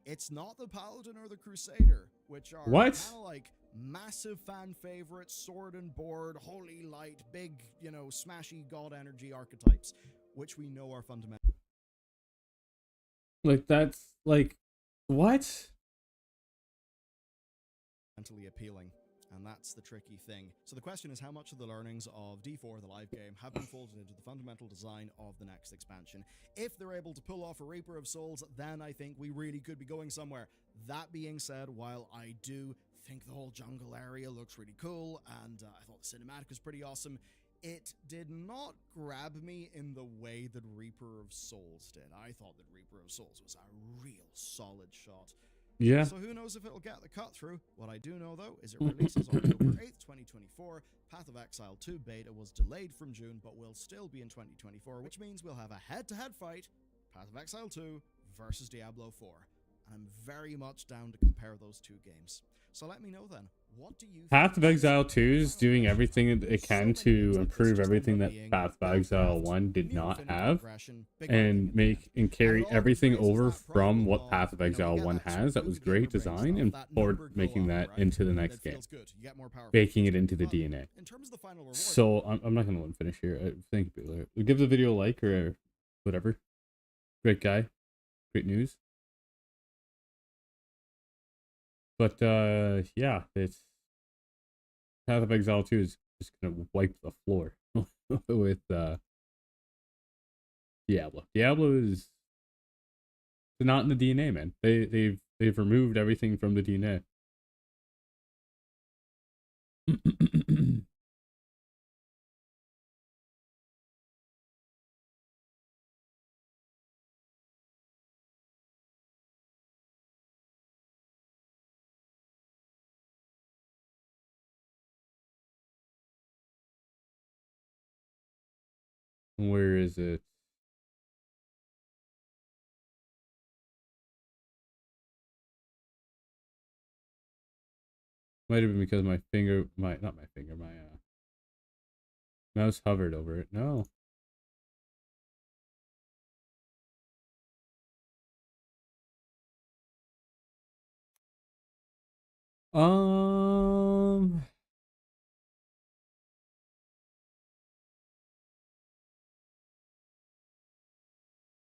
it's not the Paladin or the Crusader, which are What? kind of like massive fan favorite, sword and board, holy light, big, smashy god energy archetypes, which we know are fundamental. Like, that's like, what? Mentally appealing, and that's the tricky thing. So the question is, how much of the learnings of D4, the live game, have been folded into the fundamental design of the next expansion? If they're able to pull off a Reaper of Souls, then I think we really could be going somewhere. That being said, while I do think the whole jungle area looks really cool, and I thought the cinematic was pretty awesome, it did not grab me in the way that Reaper of Souls did. I thought that Reaper of Souls was a real solid shot. Yeah. So who knows if it'll get the cut through. What I do know, though, is it releases October 8th, 2024. Path of Exile 2 beta was delayed from June, but will still be in 2024, which means we'll have a head-to-head fight, Path of Exile 2 versus Diablo 4. And I'm very much down to compare those two games. So let me know then, what do you think? Path of Exile 2 is doing everything it can to improve everything that Path of Exile 1 did not have, and carry everything over from what Path of Exile 1 has. That was great design, and forward making that into the next game, baking it into the DNA. So I'm not gonna let him finish here. I think give the video a like or whatever. Great guy, great news. But yeah, it's Path of Exile 2 is just gonna wipe the floor with Diablo. Diablo is not in the DNA, man. They've removed everything from the DNA. Where is it? Might have been because my finger, not my finger, my mouse hovered over it. No. Um,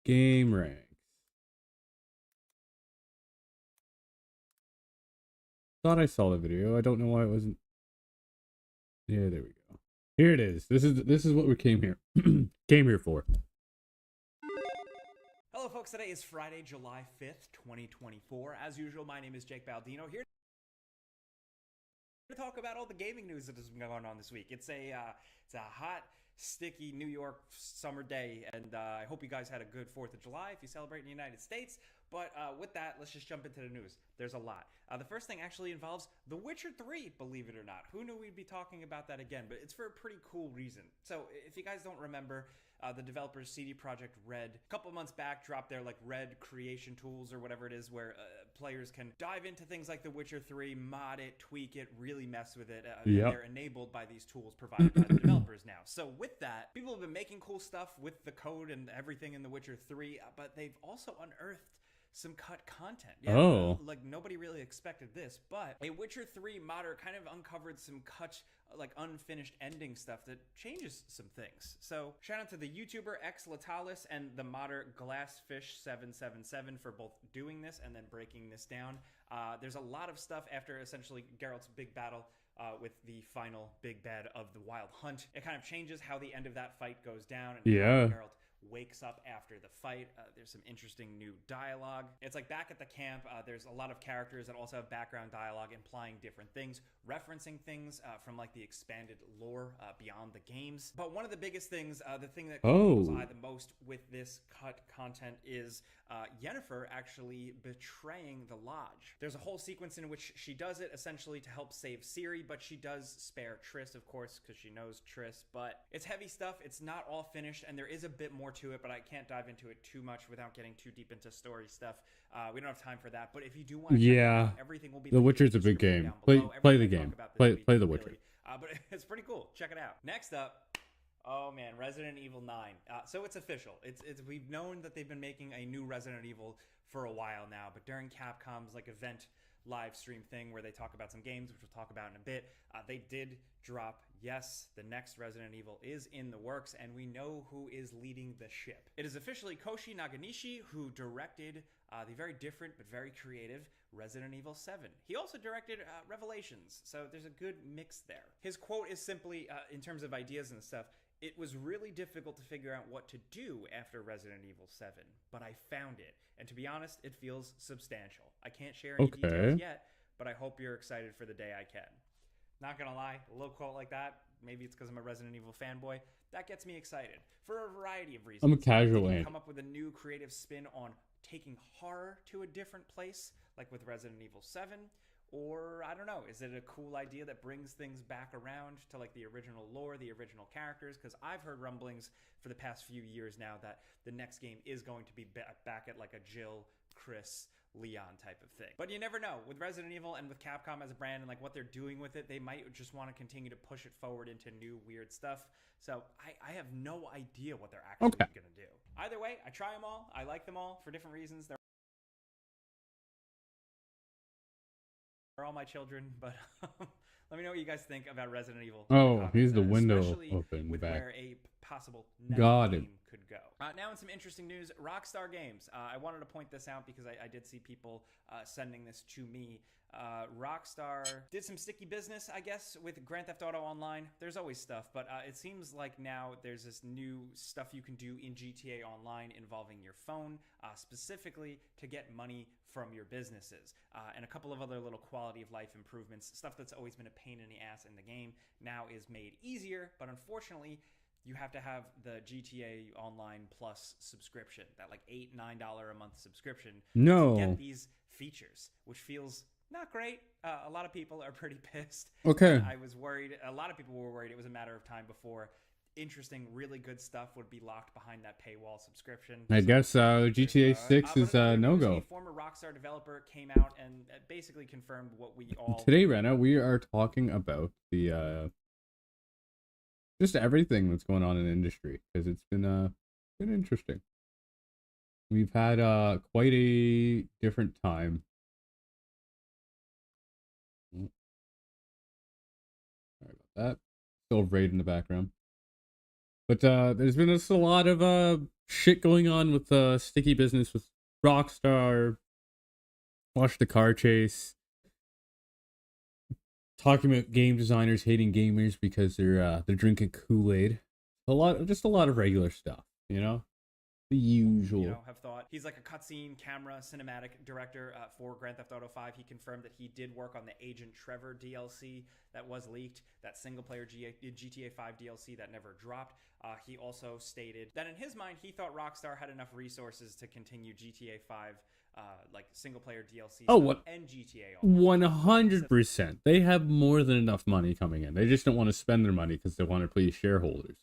Game ranks. Thought I saw the video. I don't know why it wasn't. Yeah, there we go. Here it is. This is what we came here came here for. Hello folks, today is Friday, July 5th, 2024. As usual, my name is Jake Baldino, here to talk about all the gaming news that has been going on this week. It's a hot, sticky New York summer day, and I hope you guys had a good 4th of July if you celebrate in the United States. But with that, let's just jump into the news. There's a lot. The first thing actually involves The Witcher 3, believe it or not. Who knew we'd be talking about that again? But it's for a pretty cool reason. So if you guys don't remember, the developers CD Projekt Red a couple months back dropped their like Red creation tools or whatever it is, where players can dive into things like The Witcher 3, mod it, tweak it, really mess with it. And they're enabled by these tools provided by the developers now. So with that, people have been making cool stuff with the code and everything in The Witcher 3, but they've also unearthed some cut content. Yeah, like nobody really expected this, but a Witcher 3 modder kind of uncovered some cut, like unfinished ending stuff that changes some things. So shout out to the YouTuber X Latalis and the modder Glassfish777 for both doing this and then breaking this down. There's a lot of stuff after essentially Geralt's big battle with the final big bad of the Wild Hunt. It kind of changes how the end of that fight goes down and how Geralt wakes up after the fight. There's some interesting new dialogue. It's like back at the camp, there's a lot of characters that also have background dialogue implying different things, referencing things from like the expanded lore beyond the games. But one of the biggest things, the thing that caught people's eye the most with this cut content is Yennefer actually betraying the Lodge. There's a whole sequence in which she does it essentially to help save Ciri, but she does spare Triss, of course, because she knows Triss. But it's heavy stuff. It's not all finished, and there is a bit more to it, but I can't dive into it too much without getting too deep into story stuff. We don't have time for that, but if you do want to check it out, everything will be The Witcher's a big game. Play the game. Play The Witcher. Really. But it's pretty cool. Check it out. Next up, oh man, Resident Evil 9. So it's official. It's we've known that they've been making a new Resident Evil for a while now, but during Capcom's like event live stream thing where they talk about some games, which we'll talk about in a bit, they did drop, yes, the next Resident Evil is in the works, and we know who is leading the ship. It is officially Koshi Naganishi, who directed the very different but very creative Resident Evil 7. He also directed Revelations, so there's a good mix there. His quote is simply, in terms of ideas and stuff, "It was really difficult to figure out what to do after Resident Evil 7, but I found it. And to be honest, it feels substantial. I can't share any details yet, but I hope you're excited for the day I can." Not gonna lie, a little quote like that, maybe it's because I'm a Resident Evil fanboy, that gets me excited for a variety of reasons. I'm a casual fan. Come up with a new creative spin on taking horror to a different place, like with Resident Evil 7, or I don't know, is it a cool idea that brings things back around to like the original lore, the original characters? Because I've heard rumblings for the past few years now that the next game is going to be back at like a Jill, Chris, Leon type of thing. But you never know. With Resident Evil and with Capcom as a brand and like what they're doing with it, they might just want to continue to push it forward into new weird stuff. So I have no idea what they're actually going to do. Either way, I try them all. I like them all for different reasons. They're all my children, but let me know what you guys think about Resident Evil. Oh, here's the window open with back. Where a possible next Got it. game could go. Now in some interesting news, Rockstar Games. I wanted to point this out because I did see people sending this to me. Rockstar did some sticky business, I guess, with Grand Theft Auto Online. There's always stuff, but it seems like now there's this new stuff you can do in GTA Online involving your phone, specifically to get money from your businesses, and a couple of other little quality of life improvements. Stuff that's always been a pain in the ass in the game now is made easier, but unfortunately, you have to have the GTA Online Plus subscription, that like $8-9 a month subscription to get these features, which feels not great. A lot of people are pretty pissed. Okay. I was worried. A lot of people were worried it was a matter of time before interesting, really good stuff would be locked behind that paywall subscription. I guess GTA 6 is a no-go. A former Rockstar developer came out and basically confirmed what we all... Today, Rena, we are talking about the just everything that's going on in the industry, because it's been interesting. We've had quite a different time. Sorry about that. Still Raid in the background. But there's been just a lot of shit going on with sticky business with Rockstar. Watch the car chase. Talking about game designers hating gamers because they're drinking Kool-Aid. Just a lot of regular stuff, you know? The usual. You know, have thought. He's like a cutscene camera cinematic director for Grand Theft Auto 5. He confirmed that he did work on the Agent Trevor DLC that was leaked, that single-player GTA 5 DLC that never dropped. He also stated that in his mind, he thought Rockstar had enough resources to continue GTA 5 like single-player DLC and GTA Online. 100%. They have more than enough money coming in. They just don't want to spend their money because they want to please shareholders.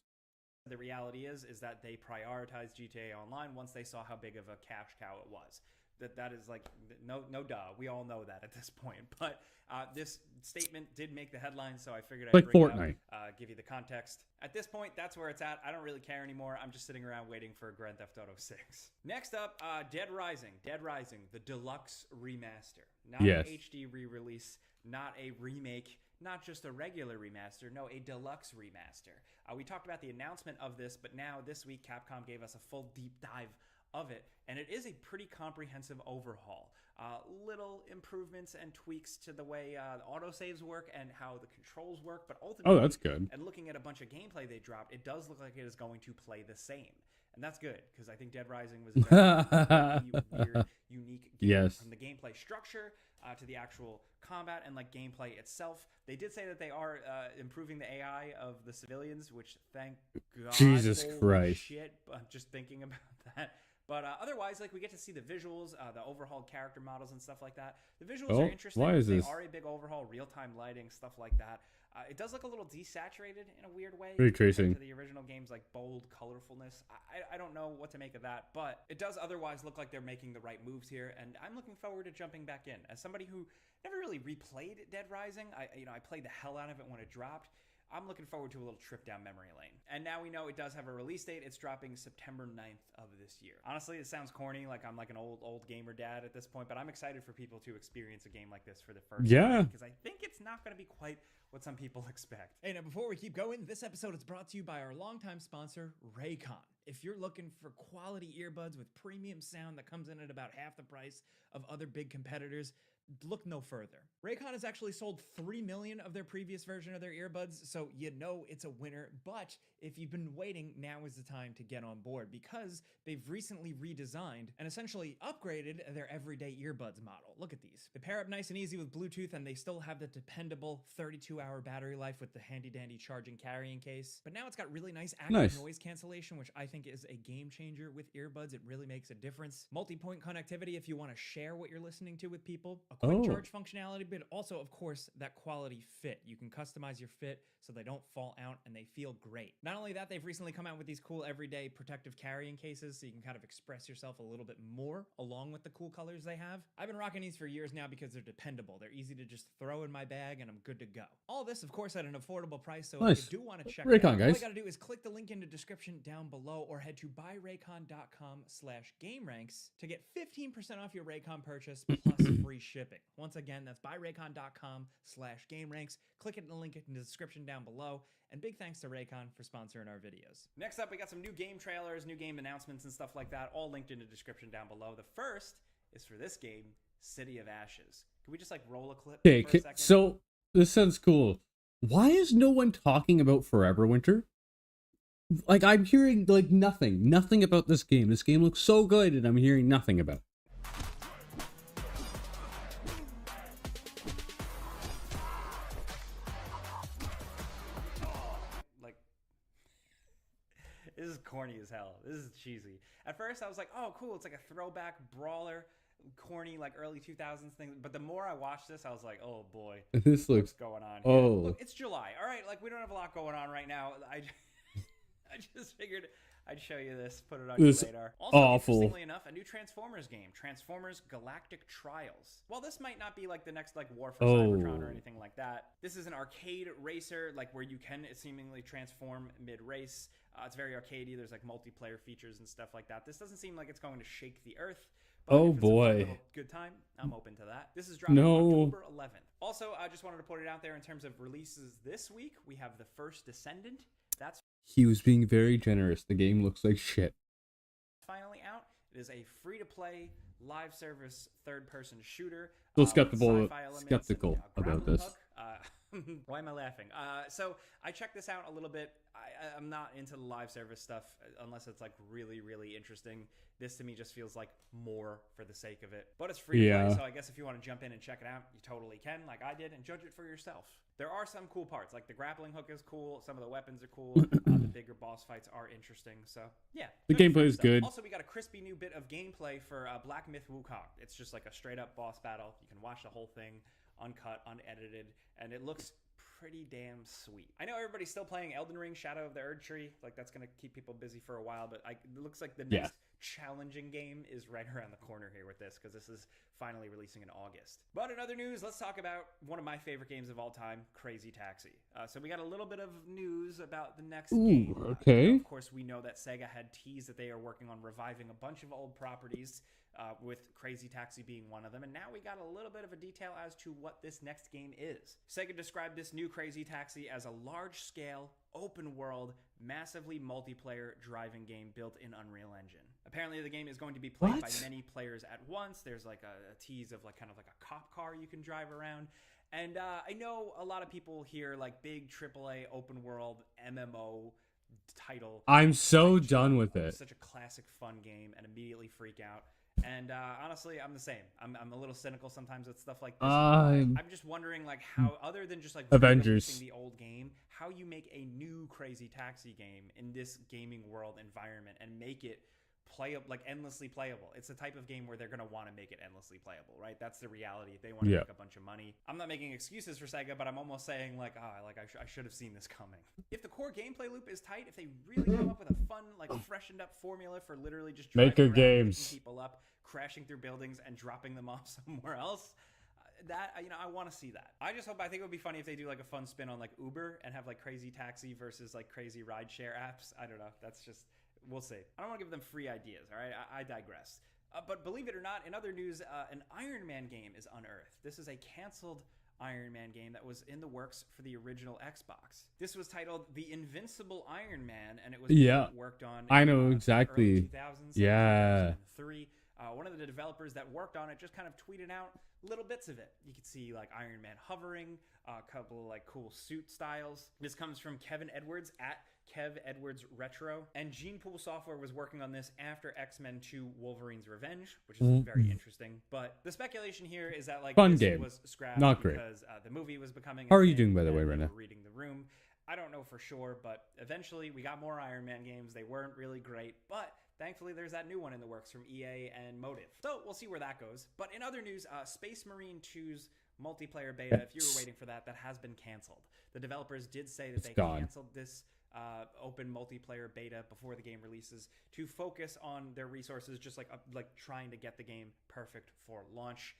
The reality is that they prioritized GTA Online once they saw how big of a cash cow it was. That is like no duh. We all know that at this point. But this statement did make the headlines, so I figured I'd bring Fortnite. it up, give you the context. At this point, that's where it's at. I don't really care anymore. I'm just sitting around waiting for Grand Theft Auto 6. Next up, Dead Rising, the deluxe remaster, not an HD re-release, not a remake. Not just a regular remaster, no, a deluxe remaster. We talked about the announcement of this, but now this week Capcom gave us a full deep dive of it, and it is a pretty comprehensive overhaul. Little improvements and tweaks to the way the autosaves work and how the controls work, but ultimately, that's good. And looking at a bunch of gameplay they dropped, it does look like it is going to play the same. And that's good, because I think Dead Rising was a very weird, unique game. From the gameplay structure to the actual combat and like gameplay itself. They did say that they are improving the AI of the civilians, which thank God. Jesus Christ. Shit, just thinking about that. But otherwise, like, we get to see the visuals, the overhauled character models and stuff like that. The visuals are interesting. Why is this? They are a big overhaul, real-time lighting, stuff like that. It does look a little desaturated in a weird way. Ray tracing. To the original game's like bold colorfulness. I don't know what to make of that, but it does otherwise look like they're making the right moves here, and I'm looking forward to jumping back in. As somebody who never really replayed Dead Rising, I played the hell out of it when it dropped. I'm looking forward to a little trip down memory lane. And now we know it does have a release date. It's dropping September 9th of this year. Honestly, it sounds corny, like I'm like an old gamer dad at this point, but I'm excited for people to experience a game like this for the first time, because I think it's not going to be quite what some people expect. Hey, now before we keep going, this episode is brought to you by our longtime sponsor, Raycon. If you're looking for quality earbuds with premium sound that comes in at about half the price of other big competitors, look no further. Raycon has actually sold 3 million of their previous version of their earbuds, so you know it's a winner. But if you've been waiting, now is the time to get on board, because they've recently redesigned and essentially upgraded their everyday earbuds model. Look at these. They pair up nice and easy with Bluetooth, and they still have the dependable 32-hour battery life with the handy-dandy charging carrying case. But now it's got really nice active noise cancellation, which I think is a game changer with earbuds. It really makes a difference. Multi-point connectivity if you want to share what you're listening to with people. A quick charge functionality, but also, of course, that quality fit. You can customize your fit so they don't fall out and they feel great. Not only that, they've recently come out with these cool everyday protective carrying cases so you can kind of express yourself a little bit more along with the cool colors they have. I've been rocking these for years now because they're dependable. They're easy to just throw in my bag and I'm good to go. All this, of course, at an affordable price, so if you do want to check it out, all you gotta do is click the link in the description down below or head to buyraycon.com/gameranks to get 15% off your Raycon purchase plus free shipping. shipping. Once again, that's buyraycon.com/gameranks. Click it in the link in the description down below. And big thanks to Raycon for sponsoring our videos. Next up, we got some new game trailers, new game announcements, and stuff like that, all linked in the description down below. The first is for this game, City of Ashes. Can we just like roll a clip for a second? So this sounds cool. Why is no one talking about Forever Winter? Like, I'm hearing like nothing about this game. This game looks so good, and I'm hearing nothing about it. This is corny as hell. This is cheesy. At first, I was like, oh, cool. It's like a throwback brawler, corny, like early 2000s thing. But the more I watched this, I was like, oh, boy. This looks... What's going on here? Oh. Look, it's July. All right, like, we don't have a lot going on right now. I just figured I'd show you this, put it on your radar. Also, awful. Interestingly enough, a new Transformers game, Transformers Galactic Trials. While this might not be like the next like War for Cybertron or anything like that, this is an arcade racer, like where you can seemingly transform mid-race. It's very arcadey. There's like multiplayer features and stuff like that. This doesn't seem like it's going to shake the earth. But oh if it's boy. A little good time, I'm open to that. This is dropping October 11th. Also, I just wanted to put it out there in terms of releases this week. We have The First Descendant. That's He was being very generous. The game looks like shit. Finally out. It is a free-to-play live service third-person shooter. Still skeptical about this. Why am I laughing? So I checked this out a little bit. I'm not into the live service stuff unless it's like really, really interesting. This to me just feels like more for the sake of it. But it's free to play, so I guess if you want to jump in and check it out, you totally can, like I did, and judge it for yourself. There are some cool parts, like the grappling hook is cool, some of the weapons are cool, the bigger boss fights are interesting, so yeah. The gameplay is good. Also, we got a crispy new bit of gameplay for Black Myth Wukong. It's just like a straight-up boss battle. You can watch the whole thing, uncut, unedited, and it looks pretty damn sweet. I know everybody's still playing Elden Ring Shadow of the Erd Tree. Like, that's going to keep people busy for a while, but it looks like the next challenging game is right around the corner here with this, because this is finally releasing in August. But in other news, let's talk about one of my favorite games of all time, Crazy Taxi. So we got a little bit of news about the next game. Okay. Of course, we know that Sega had teased that they are working on reviving a bunch of old properties, with Crazy Taxi being one of them, and now we got a little bit of a detail as to what this next game is. Sega described this new Crazy Taxi as a large-scale, open-world, massively multiplayer driving game built in Unreal Engine. Apparently, the game is going to be played by many players at once. There's like a tease of like kind of like a cop car you can drive around. And I know a lot of people here like big AAA open-world MMO title. I'm so done with it. Such a classic fun game and immediately freak out. And honestly, I'm the same. I'm a little cynical sometimes with stuff like this. I'm just wondering, like, how other than just like Avengers, the old game, how you make a new Crazy Taxi game in this gaming world environment and make it like endlessly playable. It's the type of game where they're gonna want to make it endlessly playable, right? That's the reality. They want to make a bunch of money. I'm not making excuses for Sega, but I'm almost saying like, I should have seen this coming. If the core gameplay loop is tight, if they really come up with a fun, like freshened up formula for literally just maker games, picking people up, crashing through buildings, and dropping them off somewhere else. That, I want to see that. I think it would be funny if they do like a fun spin on like Uber and have like Crazy Taxi versus like crazy rideshare apps. I don't know. That's just, we'll see. I don't want to give them free ideas, all right? I digress. But believe it or not, in other news, an Iron Man game is unearthed. This is a canceled Iron Man game that was in the works for the original Xbox. This was titled The Invincible Iron Man, and it was worked on I know exactly. Early 2000s, 2003. One of the developers that worked on it just kind of tweeted out little bits of it. You could see like Iron Man hovering, a couple of like cool suit styles. This comes from Kevin Edwards at Kev Edwards Retro, and Gene Pool Software was working on this after X-Men 2 Wolverine's Revenge, which is very interesting. But the speculation here is that like this was scrapped because the movie was becoming. How are you doing, by the way, right now? Reading the room. I don't know for sure, but eventually we got more Iron Man games. They weren't really great, but thankfully there's that new one in the works from EA and Motive. So we'll see where that goes. But in other news, Space Marine 2's multiplayer beta, if you were waiting for that has been canceled. The developers did say that they canceled this open multiplayer beta before the game releases to focus on their resources, just like trying to get the game perfect for launch.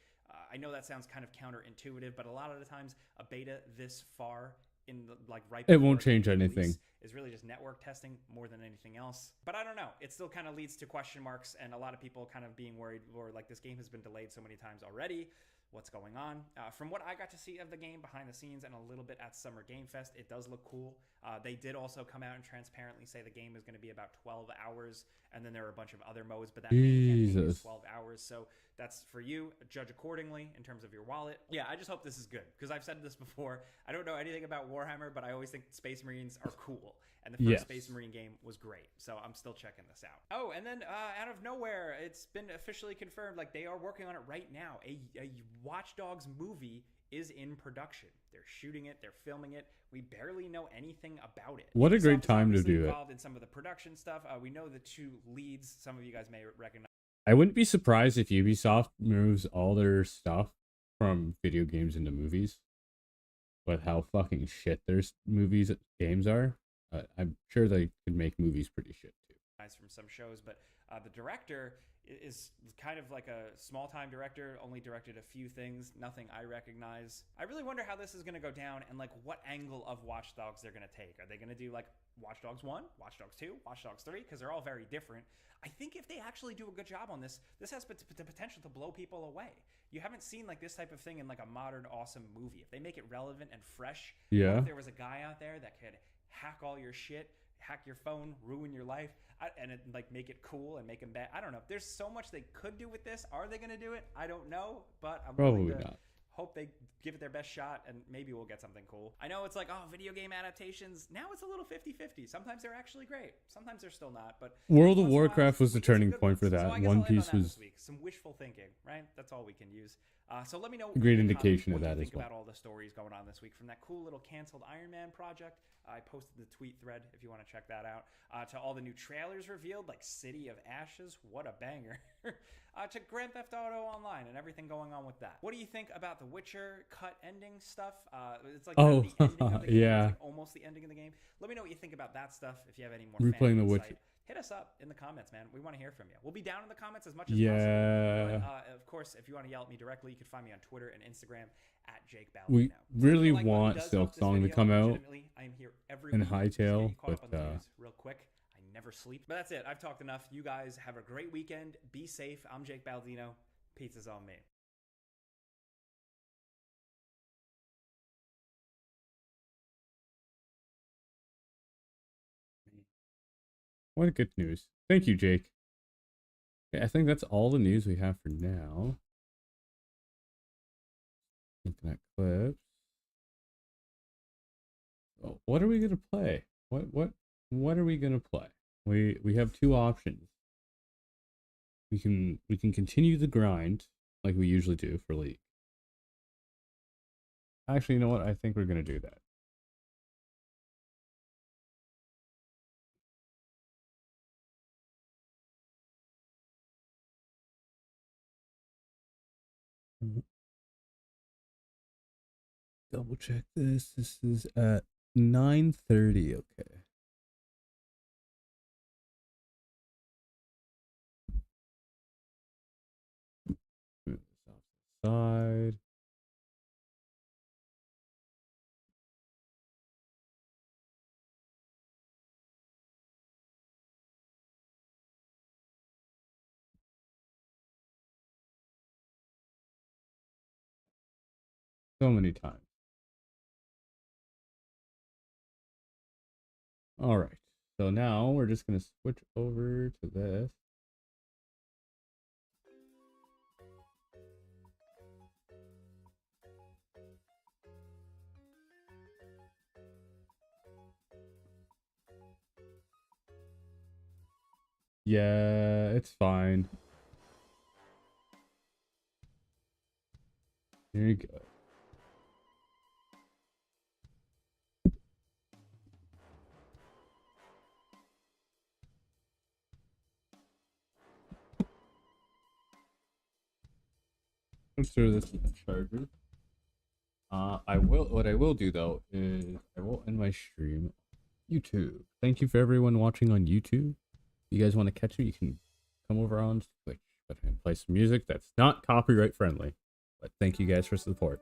I know that sounds kind of counterintuitive, but a lot of the times a beta this far in the, like right it won't change anything. Is really just network testing more than anything else. But I don't know. It still kind of leads to question marks and a lot of people kind of being worried, or like this game has been delayed so many times already. what's going on. From what I got to see of the game behind the scenes and a little bit at Summer Game Fest, it does look cool. They did also come out and transparently say the game is going to be about 12 hours, and then there are a bunch of other modes, but that main campaign is 12 hours, so that's for you. Judge accordingly in terms of your wallet. Yeah, I just hope this is good, because I've said this before. I don't know anything about Warhammer, but I always think Space Marines are cool. And the first Space Marine game was great, so I'm still checking this out. Oh, and then out of nowhere, it's been officially confirmed, like, they are working on it right now. A Watch Dogs movie is in production. They're shooting it, they're filming it. We barely know anything about it. What a great time to do it. Involved in some of the production stuff. We know the two leads. Some of you guys may recognize. I wouldn't be surprised if Ubisoft moves all their stuff from video games into movies. But how fucking shit their games are. I'm sure they could make movies pretty shit too. From some shows, but the director is kind of like a small-time director, only directed a few things, nothing I recognize. I really wonder how this is going to go down and like what angle of Watch Dogs they're going to take. Are they going to do like Watch Dogs 1, Watch Dogs 2, Watch Dogs 3? Because they're all very different. I think if they actually do a good job on this, this has the potential to blow people away. You haven't seen like this type of thing in like a modern, awesome movie. If they make it relevant and fresh, yeah. What if there was a guy out there that could hack all your shit, hack your phone, ruin your life, and it, like make it cool and make them bad? I don't know. There's so much they could do with this. Are they going to do it? I don't know, but I'm probably willing to not. Hope they give it their best shot, and maybe we'll get something cool. I know it's like, oh, video game adaptations. Now it's a little 50-50. Sometimes they're actually great. Sometimes they're still not. But World of Warcraft was the turning point for that. So One Piece was this week. Some wishful thinking, right? That's all we can use. So let me know. a great indication of that what you as think well. about all the stories going on this week from that cool little canceled Iron Man project. I posted the tweet thread if you want to check that out. To all the new trailers revealed, like City of Ashes, what a banger. To Grand Theft Auto Online and everything going on with that. What do you think about the Witcher cut ending stuff? It's like the ending of the game. Yeah. It's like almost the ending of the game. Let me know what you think about that stuff. If you have any more Replaying fan the insight, Witcher. hit us up in the comments, man. We want to hear from you. We'll be down in the comments as much as possible. But, of course, if you want to yell at me directly, you can find me on Twitter and Instagram at Jake Baldino. We really want Silk Song to come out I am here every and week. Hightail, but real quick. I never sleep. But that's it. I've talked enough. You guys have a great weekend. Be safe. I'm Jake Baldino. Pizza's on me. What good news. Thank you, Jake. Okay, I think that's all the news we have for now. Looking at clips. Oh, what are we gonna play? What are we gonna play? We have two options. We can continue the grind like we usually do for League. Actually, you know what? I think we're gonna do that. Double check this. This is at 9:30. Okay. Move this off the side. So many times. All right. So now we're just going to switch over to this. Yeah, it's fine. There you go. Let's throw this in the charger. What I will do though is I will end my stream on YouTube. Thank you for everyone watching on YouTube. If you guys want to catch me, you can come over on Twitch, but I can play some music that's not copyright friendly. But thank you guys for support.